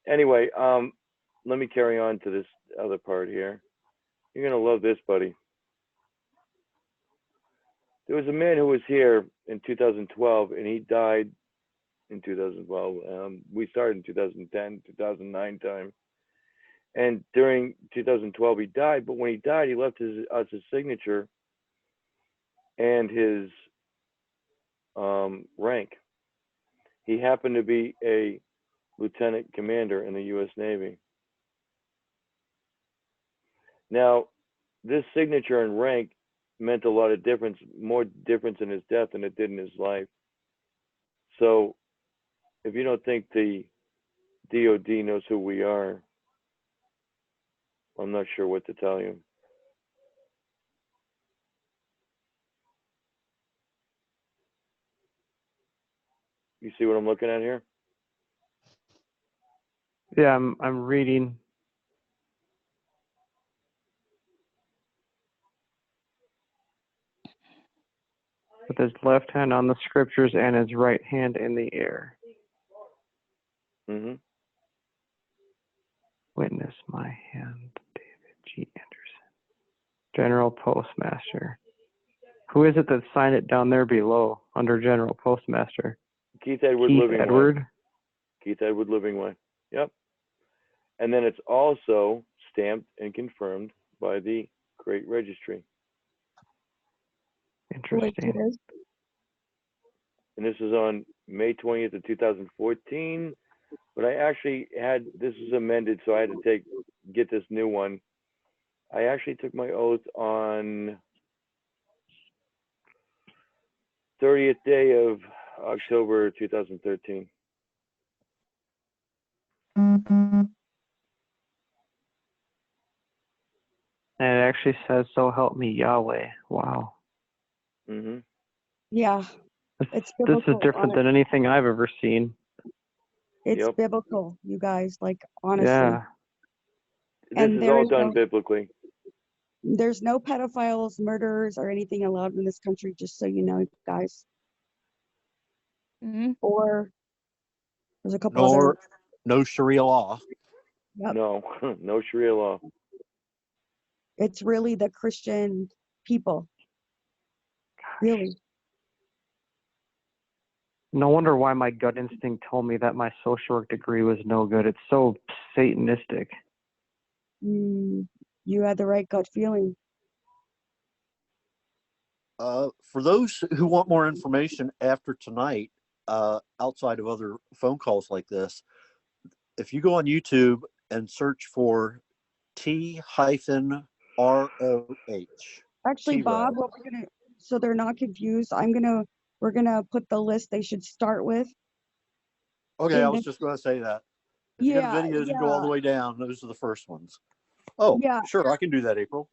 Anyway, let me carry on to this other part here. You're gonna love this, buddy. There was a man who was here in 2012, and he died in 2012. We started in 2010, 2009 time. And during 2012, he died. But when he died, he left us his signature and his rank. He happened to be a lieutenant commander in the U.S. Navy. Now, this signature and rank meant a lot of difference, more difference in his death than it did in his life. So, if you don't think the DOD knows who we are, I'm not sure what to tell you. You see what I'm looking at here? Yeah, I'm reading. With his left hand on the scriptures and his right hand in the air. Mm-hmm. Witness my hand, David G. Anderson. General Postmaster. Who is it that signed it down there below under General Postmaster? Keith Edward Keith Livingway. Edward? Keith Edward Livingway. Yep. And then it's also stamped and confirmed by the Great Registry. Interesting. And this is on May 20th of 2014. But I actually had, this is amended, so I had to get this new one. I actually took my oath on 30th day of October 2013. And it actually says, "So help me Yahweh." Wow. Mm-hmm. Yeah, This is biblical, different than anything I've ever seen. it's Yep. biblical, you guys, like honestly. Yeah. This is all done biblically. There's no pedophiles, murderers, or anything allowed in this country, just so you know, guys. Or there's a couple other. No Sharia law. Yep. No, no Sharia law. It's really the Christian people. Really. No wonder why my gut instinct told me that my social work degree was no good. It's so Satanistic. You had the right gut feeling. For those who want more information after tonight, outside of other phone calls like this, if you go on YouTube and search for T-ROH. Actually, Bob, T-ROH. what we're gonna, so they're not confused, we're gonna put the list they should start with. Okay, I in was the- just going to say that. If you go to Yeah, videos and go all the way down, those are the first ones. Oh, yeah, sure, I can do that, April.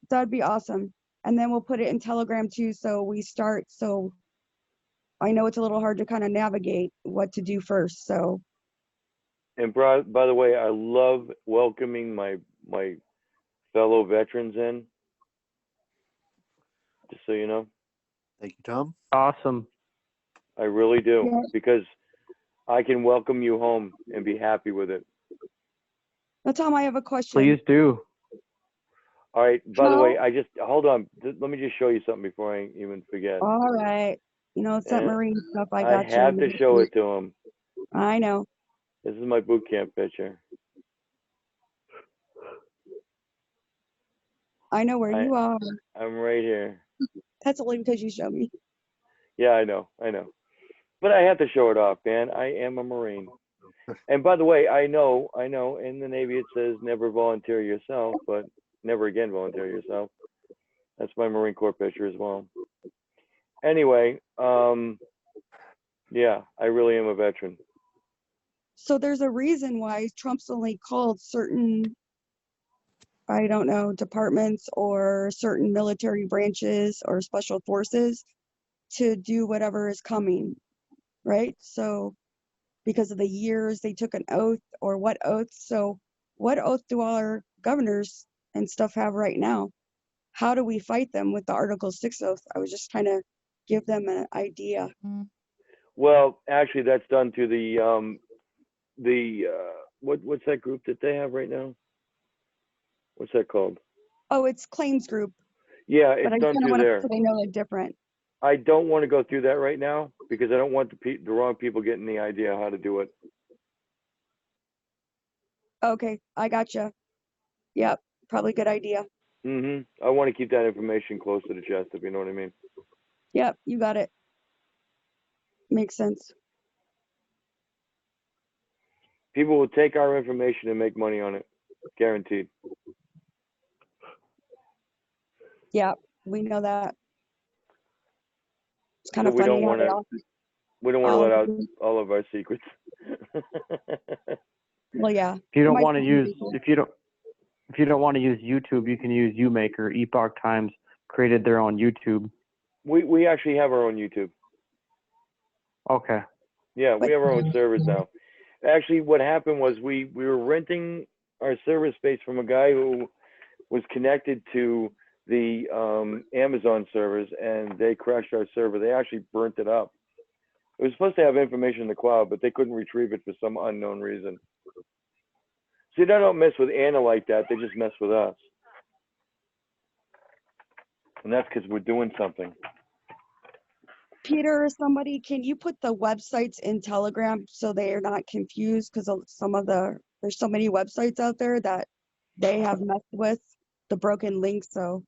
that'd be awesome. And then we'll put it in Telegram too, so we start, so I know it's a little hard to kind of navigate what to do first, so. And by the way, I love welcoming my fellow veterans in. Just so you know. Thank you, Tom. Awesome. I really do, Yeah. because I can welcome you home and be happy with it. Now, Tom, I have a question. Please do. All right. By the way, How- hold on. Let me just show you something before I even forget. All right. You know, it's that And Marine stuff. I I got you. have to show it to him. I know. This is my boot camp picture. I know where you are. I'm right here. That's only because you showed me. Yeah, I know. But I have to show it off, man. I am a Marine. And by the way, I know, in the Navy it says never volunteer yourself, but never again volunteer yourself. That's my Marine Corps picture as well. Anyway, yeah, I really am a veteran. So there's a reason why Trump's only called certain, I don't know, departments or certain military branches or special forces to do whatever is coming, right? So because of the years they took an oath or what oath. So what oath do all our governors and stuff have right now? How do we fight them with the Article 6 oath? I was just trying to give them an idea. Well, actually, that's done through what's that group that they have right now? What's that called? Oh, it's claims group. Yeah, But I it's kind done of through want to there. so they know they're different. I don't want to go through that right now because I don't want the wrong people getting the idea how to do it. Okay, I gotcha. Yep, probably good idea. I want to keep that information close to the chest, if you know what I mean. Yep, you got it. Makes sense. People will take our information and make money on it, guaranteed. Yeah, we know that. It's kind So of we funny don't how want they to. all. We don't want to all let out agree. all of our secrets. Well, yeah. If you it don't might want to be use, easier. if you don't want to use YouTube, you can use UMaker. Epoch Times created their own YouTube. We actually have our own YouTube. Okay. Yeah, we But- have our own servers now. Actually, what happened was we were renting our server space from a guy who was connected to the Amazon servers, and they crashed our server. They actually burnt it up. It was supposed to have information in the cloud, but they couldn't retrieve it for some unknown reason. See, they don't mess with Anna like that. They just mess with us. And that's because we're doing something. Peter or somebody, can you put the websites in Telegram so they are not confused? Because there's so many websites out there that they have messed with the broken links. So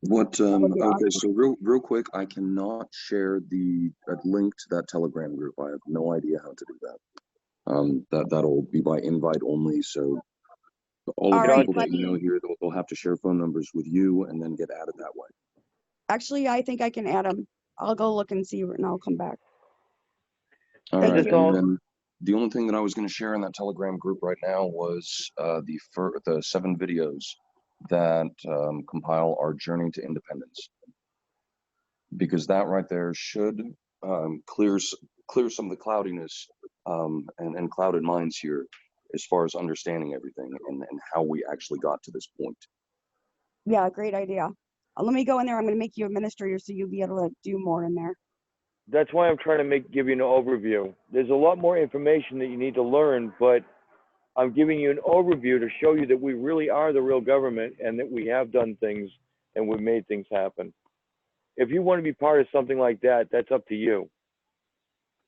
What, that would be okay, awesome. so real quick, I cannot share the link to that Telegram group. I have no idea how to do that. That'll be by invite only, so all of All the right, people that you know buddy. here, they'll have to share phone numbers with you and then get added that way. Actually, I think I can add them. I'll go look and see and I'll come back. All Thank right, you. and then the only thing that I was going to share in that Telegram group right now was the 7 videos that compile our journey to independence, because that right there should clear some of the cloudiness and clouded minds here as far as understanding everything and how we actually got to this point. Yeah, great idea. Let me go in there. I'm going to make you administrator so you'll be able to do more in there. That's why I'm trying to give you an overview. There's a lot more information that you need to learn, but I'm giving you an overview to show you that we really are the real government and that we have done things and we've made things happen. If you want to be part of something like that, that's up to you.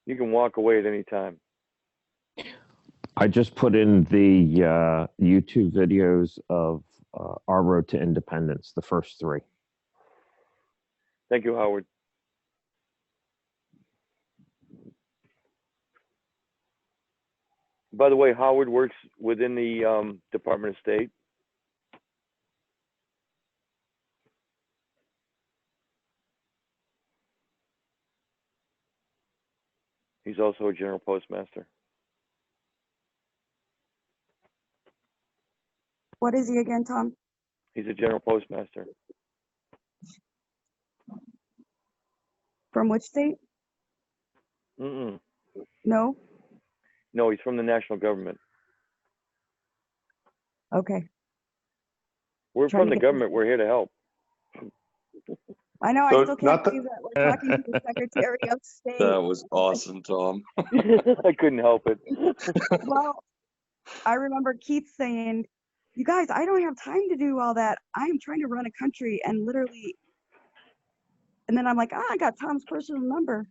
You can walk away at any time. I just put in the YouTube videos of Our Road to Independence, the first 3. Thank you, Howard. By the way, Howard works within the Department of State. He's also a general postmaster. What is he again, Tom? He's a general postmaster. From which state? Mm-mm. No? No, he's from the national government. Okay. We're Trying from to the get government. We're here to help. I know, So I still can't not the- believe that we're talking to the Secretary of State. That was awesome, Tom. I couldn't help it. Well, I remember Keith saying, you guys, I don't have time to do all that. I am trying to run a country and literally, and then I'm like, I got Tom's personal number.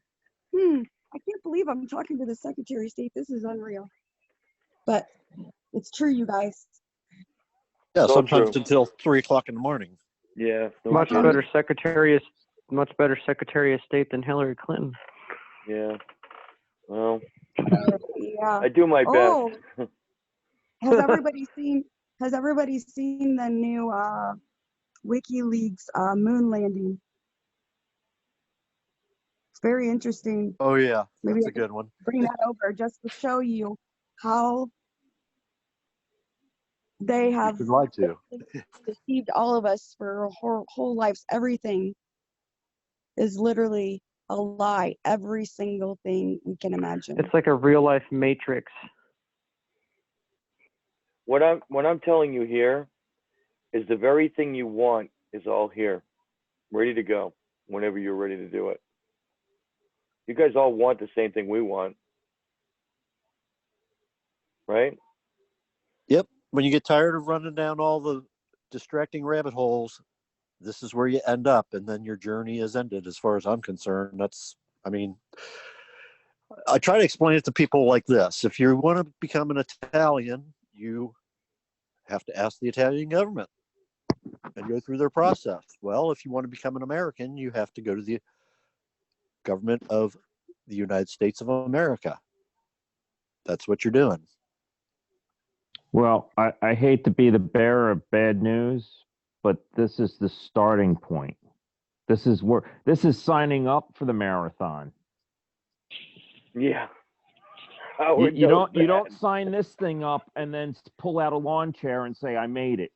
I can't believe I'm talking to the Secretary of State. This is unreal. But it's true, you guys. Yeah, So sometimes true. until 3 o'clock in the morning. Yeah. No Much kidding. better Secretary of State than Hillary Clinton. Yeah. Well, Yeah. I do my Oh, best. has everybody seen the new WikiLeaks moon landing? It's very interesting. Oh yeah, Maybe that's I a could good one. bring that over just to show you how they have You'd like to. deceived all of us for our whole lives. Everything is literally a lie. Every single thing we can imagine. It's like a real life matrix. What I'm telling you here is the very thing you want is all here, ready to go whenever you're ready to do it. You guys all want the same thing we want, right? Yep. When you get tired of running down all the distracting rabbit holes, this is where you end up, and then your journey is ended. As far as I'm concerned, I try to explain it to people like this: if you want to become an Italian, you have to ask the Italian government and go through their process. Well, if you want to become an American, you have to go to the government of the United States of America. That's what you're doing. Well, I hate to be the bearer of bad news, but this is the starting point. This is signing up for the marathon. Yeah. You don't sign this thing up and then pull out a lawn chair and say I made it.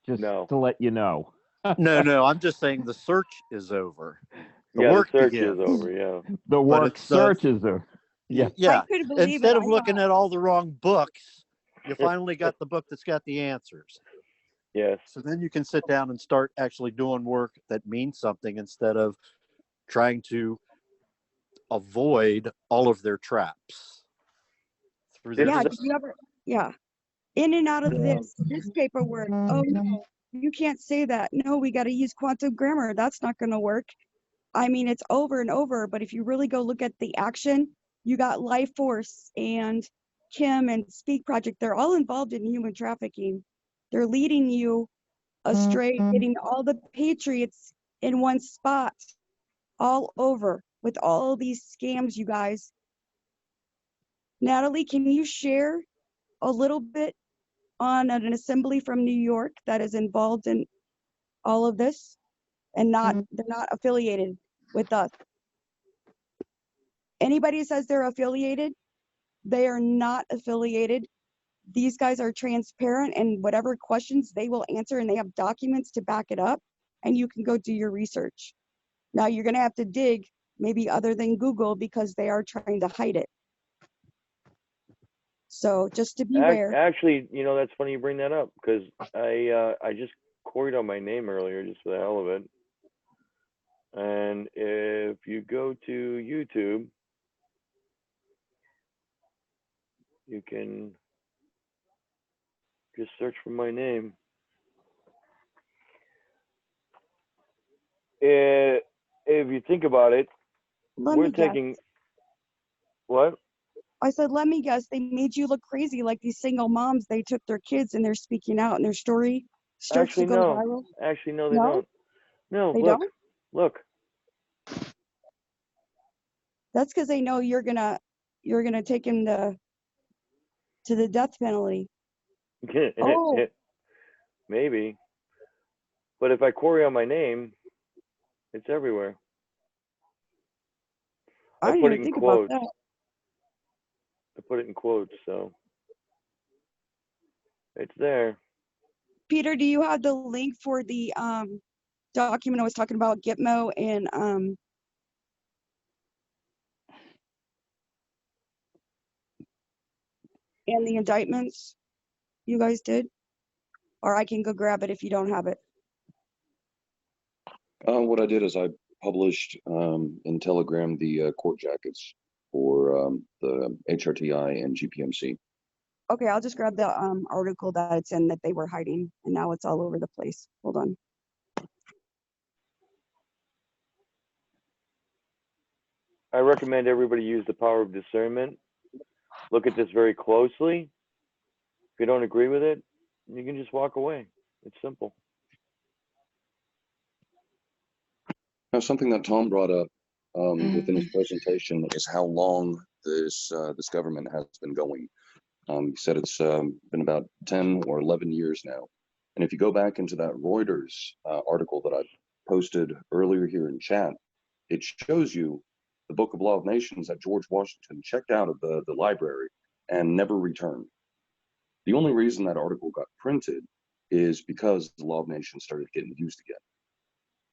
Just to let you know. No, I'm just saying the search is over. The Yeah, work the search begins. is over. Yeah. The work search is over. Yeah. Yeah. I couldn't believe Instead it. of looking at all the wrong books, you finally got the book that's got the answers. Yes. So then you can sit down and start actually doing work that means something instead of trying to avoid all of their traps. Yeah, did you ever? Yeah. In and out of this paperwork. Oh no, you can't say that. No, we got to use quantum grammar. That's not going to work. I mean, it's over and over. But if you really go look at the action, you got Life Force and Kim and Speak Project. They're all involved in human trafficking. They're leading you astray, getting all the patriots in one spot, all over with all these scams, you guys. Natalie, can you share a little bit on an assembly from New York that is involved in all of this and they're not affiliated with us? Anybody who says they're affiliated, they are not affiliated. These guys are transparent, and whatever questions they will answer, and they have documents to back it up, and you can go do your research. Now you're going to have to dig maybe other than Google because they are trying to hide it. So just to beware. Actually, that's funny you bring that up because I just queried on my name earlier just for the hell of it. And if you go to YouTube, you can just search for my name. If you think about it, Let we're me guess. taking what? I said, let me guess, they made you look crazy like these single moms. They took their kids and they're speaking out and their story starts Actually, to go no. viral. Actually, no, they No, don't. No, they look, don't. look. That's because they know you're gonna take him to the death penalty. Oh, Maybe. But if I query on my name, it's everywhere. I I didn't put it even in think about quotes. that. I put it in quotes, so it's there. Peter, do you have the link for the document I was talking about, Gitmo and the indictments you guys did? Or I can go grab it if you don't have it. What I did is I published in Telegram the court jackets for the HRTI and GPMC. Okay, I'll just grab the article that it's in that they were hiding, and now it's all over the place. Hold on. I recommend everybody use the power of discernment. Look at this very closely. If you don't agree with it, you can just walk away. It's simple. Now, something that Tom brought up within his presentation is how long this government has been going. He said it's been about 10 or 11 years now. And if you go back into that Reuters article that I posted earlier here in chat, it shows you the Book of Law of Nations that George Washington checked out of the library and never returned. The only reason that article got printed is because the Law of Nations started getting used again.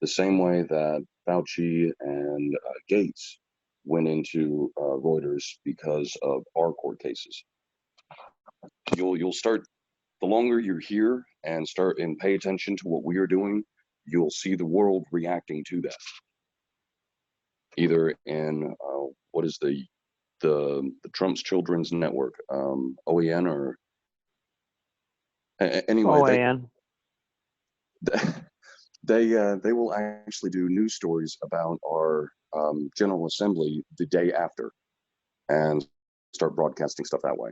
The same way that Fauci and Gates went into Reuters because of our court cases. You'll start, the longer you're here and start and pay attention to what we are doing, you'll see the world reacting to that. Either in what is the Trump's Children's Network, OAN, or anyway, OAN. They will actually do news stories about our General Assembly the day after and start broadcasting stuff that way.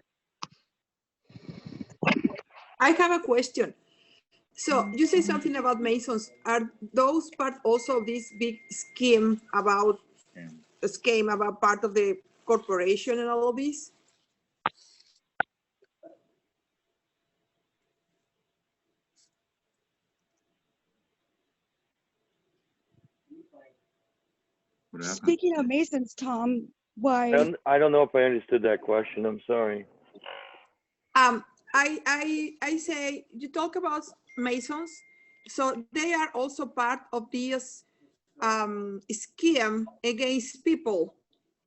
I have a question. So you say something about Masons. Are those part also of this big scheme about part of the corporation and all of this? Speaking of Masons, Tom, why? I don't know if I understood that question. I'm sorry. I say you talk about Masons, so they are also part of this scheme against people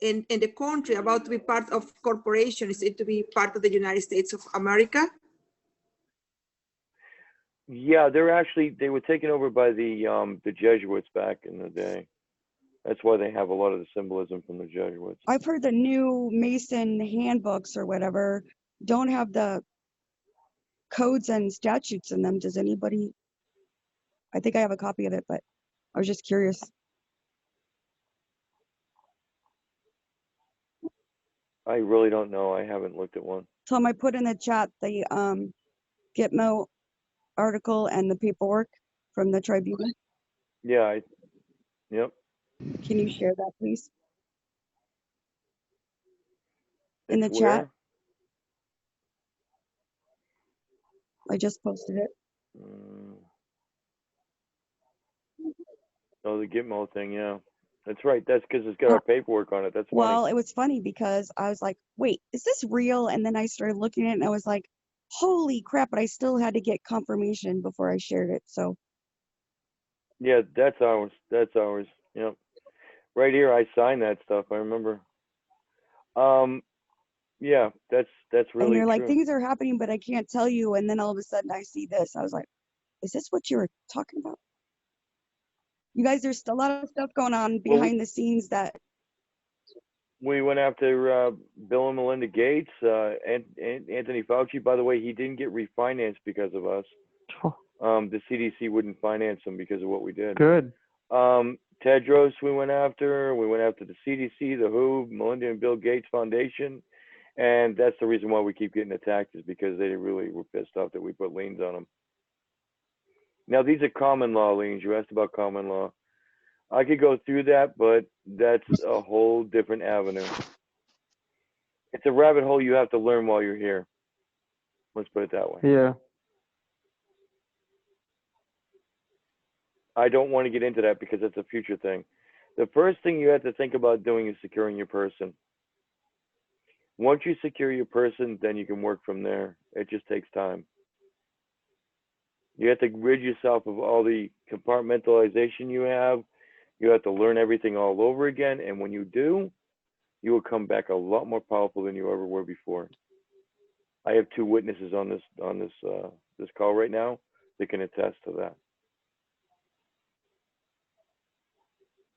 in the country about to be part of corporations, to be part of the United States of America. Yeah, they were taken over by the Jesuits back in the day. That's why they have a lot of the symbolism from the Jesuits. I've heard the new Mason handbooks or whatever don't have the codes and statutes in them. Does anybody? I think I have a copy of it, but I was just curious. I really don't know. I haven't looked at one. Tom, I put in the chat the Gitmo article and the paperwork from the tribunal. Yeah, yep. Can you share that, please? In the It's chat. where? I just posted it. Oh, the Gitmo thing, yeah. That's right. That's because it's got our paperwork on it. That's funny. Well, it was funny because I was like, wait, is this real? And then I started looking at it and I was like, holy crap, but I still had to get confirmation before I shared it. So Yeah, that's ours. That's ours. Yep. Right here, I signed that stuff. I remember. Yeah, that's really and you're true. like, things are happening, but I can't tell you. And then all of a sudden I see this. I was like, is this what you were talking about? You guys, there's a lot of stuff going on behind the scenes that we went after Bill and Melinda Gates, and Anthony Fauci. By the way, he didn't get refinanced because of us. The CDC wouldn't finance him because of what we did. Good. Tedros, we went after the CDC, the WHO, Melinda and Bill Gates Foundation, And that's the reason why we keep getting attacked, is because they really were pissed off that we put liens on them. Now, these are common law liens. You asked about common law. I could go through that, but that's a whole different avenue. It's a rabbit hole you have to learn while you're here. Let's put it that way. Yeah. I don't want to get into that because it's a future thing. The first thing you have to think about doing is securing your person. Once you secure your person, then you can work from there. It just takes time. You have to rid yourself of all the compartmentalization you have. You have to learn everything all over again. And when you do, you will come back a lot more powerful than you ever were before. I have 2 witnesses on this call right now that can attest to that.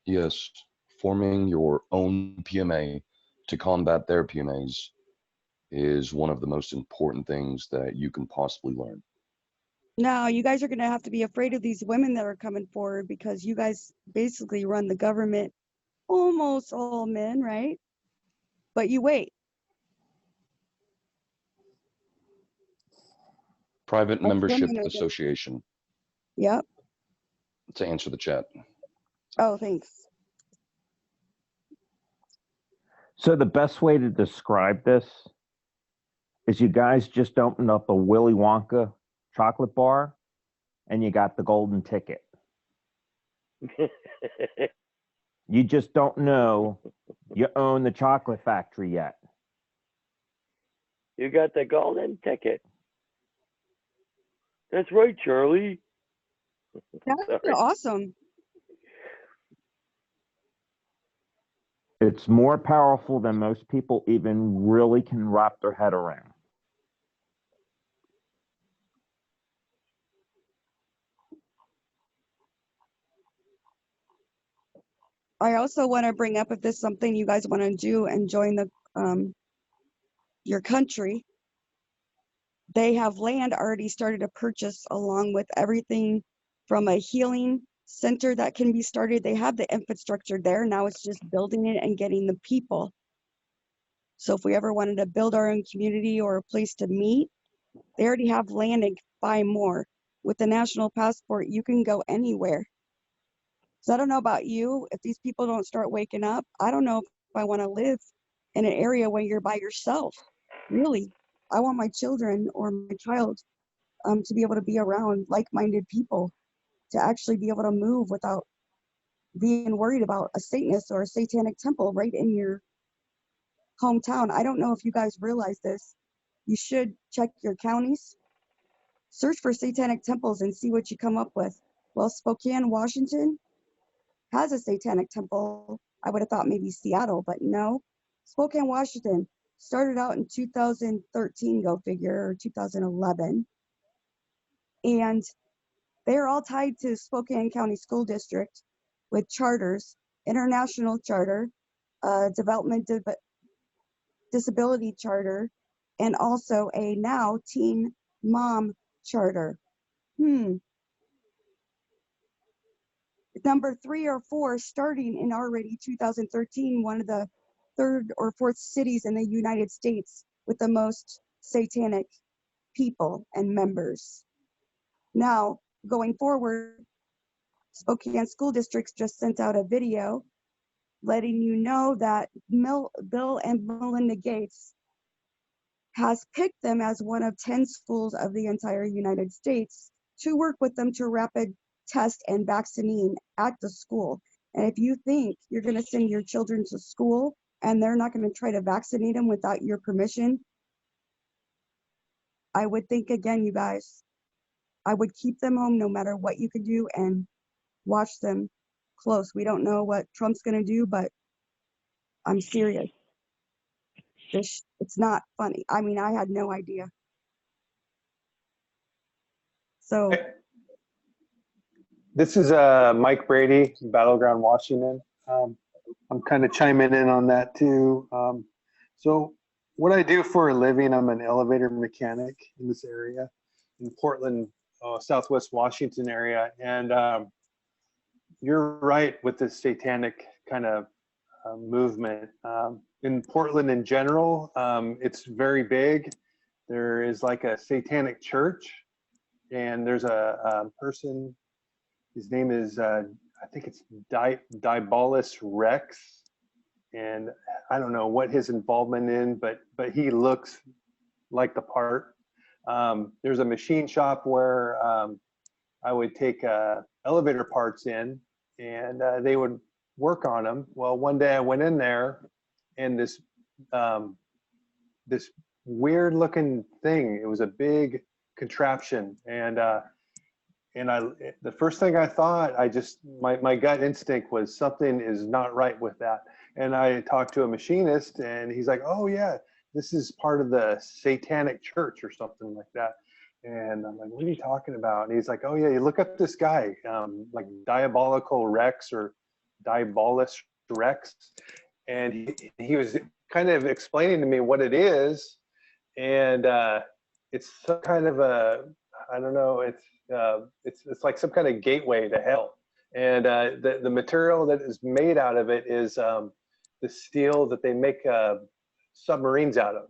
Yes, forming your own PMA to combat their PMAs is one of the most important things that you can possibly learn. Now, you guys are going to have to be afraid of these women that are coming forward, because you guys basically run the government, almost all men, right? But you wait. Private Us Membership women are just, Association, yep. to answer the chat. Oh, thanks. So the best way to describe this is you guys just opened up a Willy Wonka chocolate bar and you got the golden ticket. You just don't know you own the chocolate factory yet. You got the golden ticket. That's right, Charlie. That's awesome. It's more powerful than most people even really can wrap their head around. I also want to bring up, if this is something you guys want to do and join the your country, they have land already started to purchase, along with everything from a healing center that can be started. They have the infrastructure there. Now it's just building it and getting the people. So if we ever wanted to build our own community or a place to meet, they already have land and can buy more. With the national passport, you can go anywhere. So I don't know about you, if these people don't start waking up, I don't know if I want to live in an area where you're by yourself. Really, I want my children or my child to be able to be around like-minded people, to actually be able to move without being worried about a Satanist or a satanic temple right in your hometown. I don't know if you guys realize this. You should check your counties, search for satanic temples, and see what you come up with. Well, Spokane, Washington has a satanic temple. I would have thought maybe Seattle, but no. Spokane, Washington started out in 2013, go figure, or 2011. And they're all tied to Spokane County School District with charters, international charter, development disability charter, and also a now teen mom charter. Number 3 or 4, starting in already 2013, one of the 3rd or 4th cities in the United States with the most satanic people and members. Now, going forward, Spokane School Districts just sent out a video letting you know that Bill and Melinda Gates has picked them as one of 10 schools of the entire United States to work with them to rapid test and vaccinate at the school. And if you think you're going to send your children to school and they're not going to try to vaccinate them without your permission, I would think again, you guys. I would keep them home no matter what you could do and watch them close. We don't know what Trump's going to do, but I'm serious. It's not funny. I mean, I had no idea. So This is Mike Brady, Battleground, Washington. I'm kind of chiming in on that too. So what I do for a living, I'm an elevator mechanic in this area, in Portland, Southwest Washington area. And you're right with this satanic kind of movement. In Portland in general, it's very big. There is like a satanic church, and there's a person, his name is, I think it's Diabolus Rex, and I don't know what his involvement in, but he looks like the part. There's a machine shop where I would take elevator parts in, and they would work on them. Well, one day I went in there, and this weird looking thing, it was a big contraption, and the first thing I thought, my gut instinct was something is not right with that. And I talked to a machinist, and he's like, oh yeah, this is part of the satanic church or something like that. And I'm like, what are you talking about? And he's like, oh yeah, you look up this guy, like Diabolical Rex or Diabolus Rex. And he was kind of explaining to me what it is. And it's some kind of a, I don't know, it's like some kind of gateway to hell. And the material that is made out of it is the steel that they make submarines out of.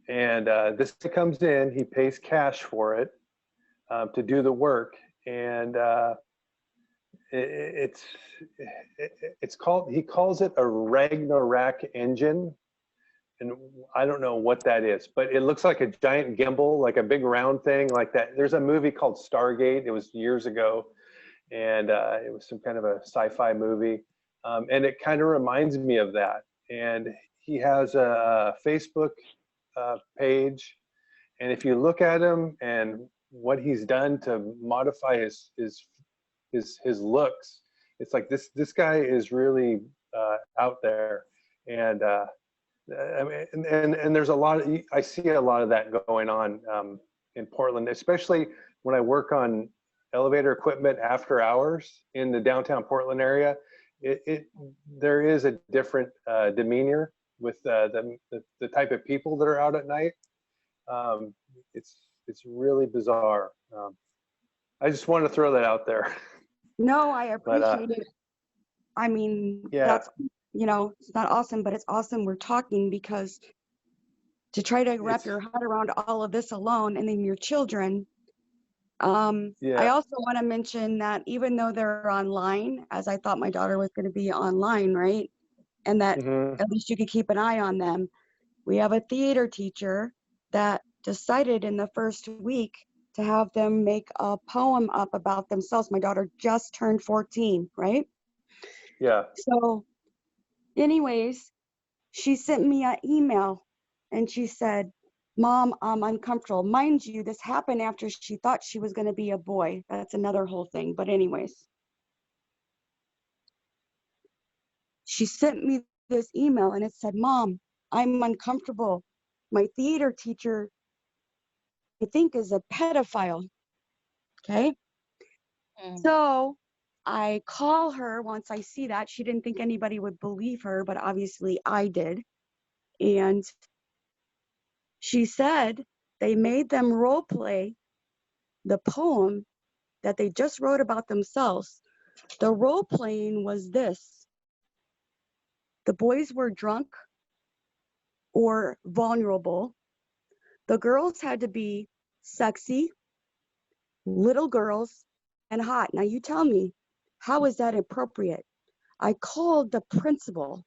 And this comes in, he pays cash for it to do the work. And it's called, he calls it a Ragnarok engine. And I don't know what that is, but it looks like a giant gimbal, like a big round thing like that. There's a movie called Stargate. It was years ago. And it was some kind of a sci-fi movie. And it kind of reminds me of that. And he has a Facebook page. And if you look at him and what he's done to modify his looks, it's like this guy is really out there. And I mean, and there's a lot of, I see a lot of that going on in Portland, especially when I work on elevator equipment after hours in the downtown Portland area. There is a different demeanor with the type of people that are out at night. It's really bizarre. I just wanted to throw that out there. No, I appreciate it. I mean, yeah. that's, you know, it's not awesome, but it's awesome we're talking, because to try to wrap your head around all of this alone, and then your children. I also want to mention that even though they're online, as I thought my daughter was going to be online, right? And that at least you could keep an eye on them. We have a theater teacher that decided in the first week to have them make a poem up about themselves. My daughter just turned 14, right? Yeah. So anyways, she sent me an email and she said, Mom, I'm uncomfortable. Mind you, this happened after she thought she was going to be a boy. That's another whole thing. But anyways, she sent me this email and it said, Mom, I'm uncomfortable. My theater teacher, I think, is a pedophile. Okay. So I call her once I see that. She didn't think anybody would believe her, but obviously I did. And she said they made them role play the poem that they just wrote about themselves. The role playing was this: the boys were drunk or vulnerable. The girls had to be sexy, little girls, and hot. Now you tell me, how is that appropriate? I called the principal,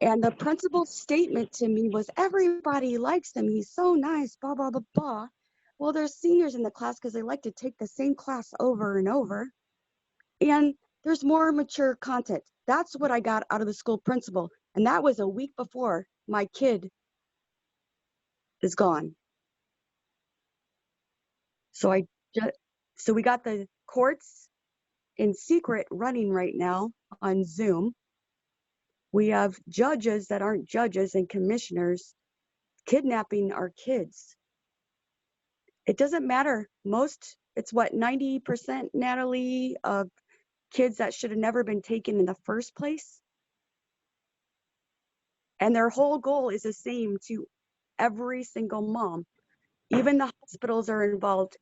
and the principal's statement to me was, everybody likes him. He's so nice, blah, blah, blah, blah. Well, there's seniors in the class because they like to take the same class over and over. And there's more mature content. That's what I got out of the school principal. And that was a week before my kid is gone. So we got the courts in secret running right now on Zoom. We have judges that aren't judges and commissioners kidnapping our kids. It doesn't matter. It's what, 90%, Natalie, of kids that should have never been taken in the first place. And their whole goal is the same to every single mom. Even the hospitals are involved.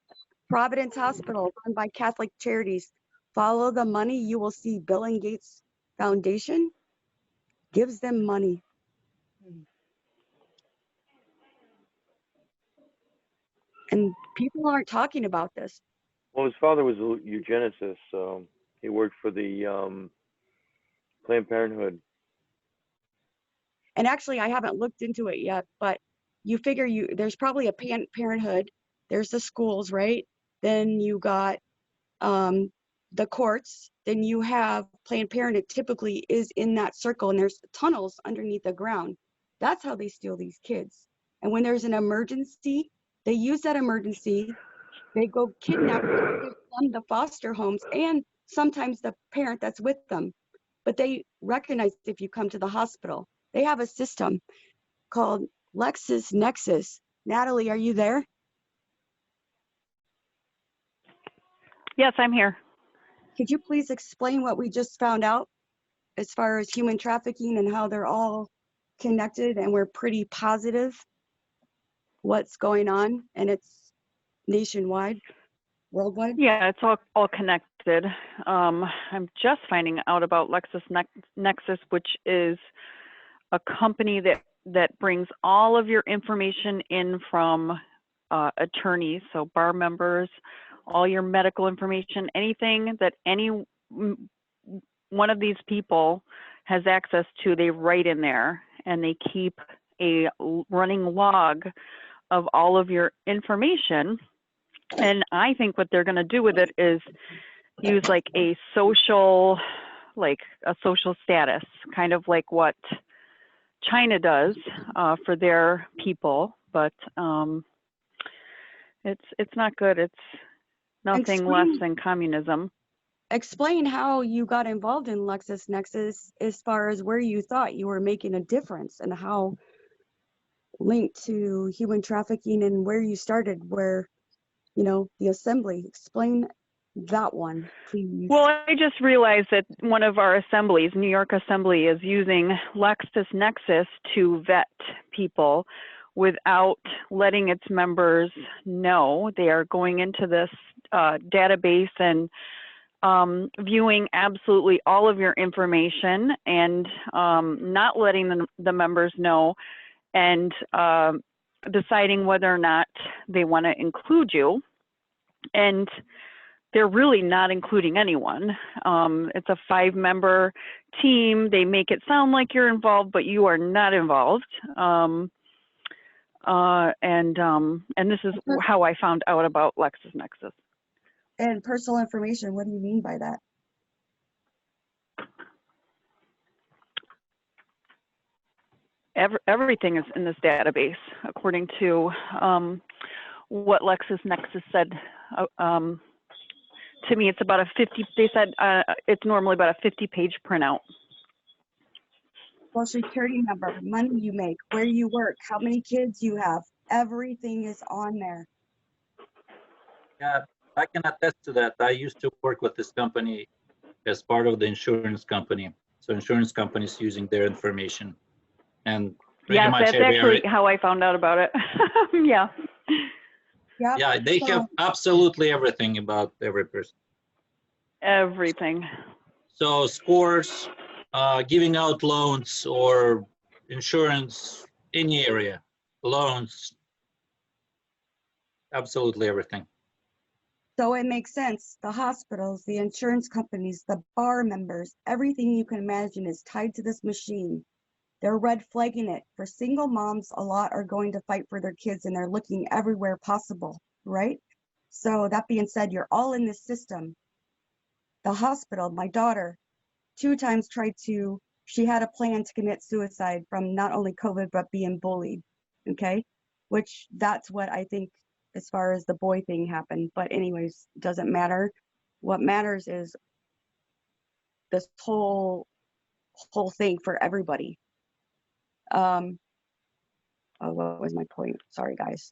Providence Hospital, run by Catholic Charities. Follow the money, you will see Bill and Gates Foundation gives them money. And people aren't talking about this. Well, his father was a eugenicist, so he worked for the Planned Parenthood. And actually, I haven't looked into it yet, but you figure there's probably a parenthood. There's the schools, right? Then you got the courts. Then you have Planned Parenthood typically is in that circle, and there's tunnels underneath the ground. That's how they steal these kids. And when there's an emergency, they use that emergency. They go kidnap them, the foster homes, and sometimes the parent that's with them. But they recognize if you come to the hospital. They have a system called LexisNexis. Natalie, are you there? Yes, I'm here. Could you please explain what we just found out as far as human trafficking and how they're all connected, and we're pretty positive what's going on, and it's nationwide, worldwide? Yeah, it's all connected. I'm just finding out about LexisNexis, which is a company that brings all of your information in from attorneys, so bar members, all your medical information, anything that any one of these people has access to, they write in there, and they keep a running log of all of your information. And I think what they're going to do with it is use like a social status, kind of like what China does for their people, but it's not good. It's nothing less than communism. Explain how you got involved in LexisNexis as far as where you thought you were making a difference, and how linked to human trafficking, and where you started, where, you know, the assembly. Explain that one, please. Well, I just realized that one of our assemblies, New York Assembly, is using LexisNexis to vet people without letting its members know. They are going into this database and viewing absolutely all of your information, and not letting the members know, and deciding whether or not they want to include you. And they're really not including anyone. It's a 5-member team. They make it sound like you're involved, but you are not involved. And this is how I found out about LexisNexis. And personal information, what do you mean by that? Everything is in this database, according to what LexisNexis said. To me, it's about a 50, they said it's normally about a 50-page printout. Social security number, money you make, where you work, how many kids you have, everything is on there. Yeah, I can attest to that. I used to work with this company as part of the insurance company. So insurance companies using their information. And pretty much that's actually how I found out about it. Yeah. Yep. Yeah, they have absolutely everything about every person. Everything. So scores, giving out loans or insurance, any area, loans, absolutely everything. So it makes sense. The hospitals, the insurance companies, the bar members, everything you can imagine is tied to this machine. They're red flagging it. For single moms, a lot are going to fight for their kids, and they're looking everywhere possible, right? So that being said, you're all in this system. The hospital, my daughter, 2 times she had a plan to commit suicide from not only COVID, but being bullied, okay? Which that's what I think as far as the boy thing happened. But anyways, doesn't matter. What matters is this whole thing for everybody. Oh, what was my point? Sorry, guys.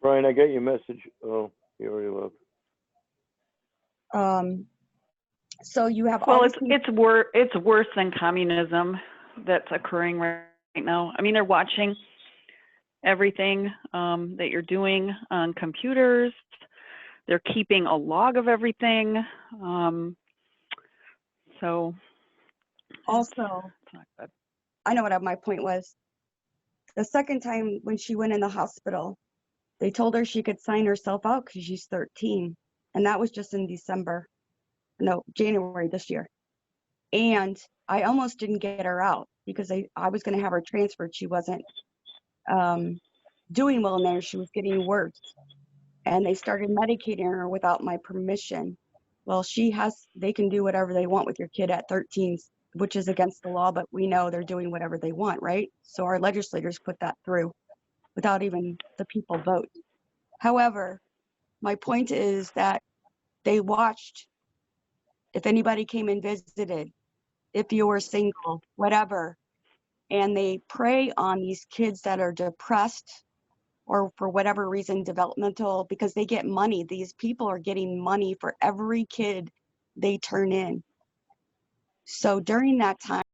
Brian, I got your message. Oh, you already left. So you have well, all it's worse than communism that's occurring right now. I mean, they're watching everything that you're doing on computers. They're keeping a log of everything. So Also, I know what my point was. The second time when she went in the hospital, they told her she could sign herself out because she's 13. And that was just in January this year. And I almost didn't get her out because I was going to have her transferred. She wasn't doing well in there. She was getting worse. And they started medicating her without my permission. Well, they can do whatever they want with your kid at 13, which is against the law, but we know they're doing whatever they want, right? So our legislators put that through without even the people vote. However, my point is that they watched if anybody came and visited, if you were single, whatever, and they prey on these kids that are depressed or for whatever reason developmental, because they get money. These people are getting money for every kid they turn in. So during that time,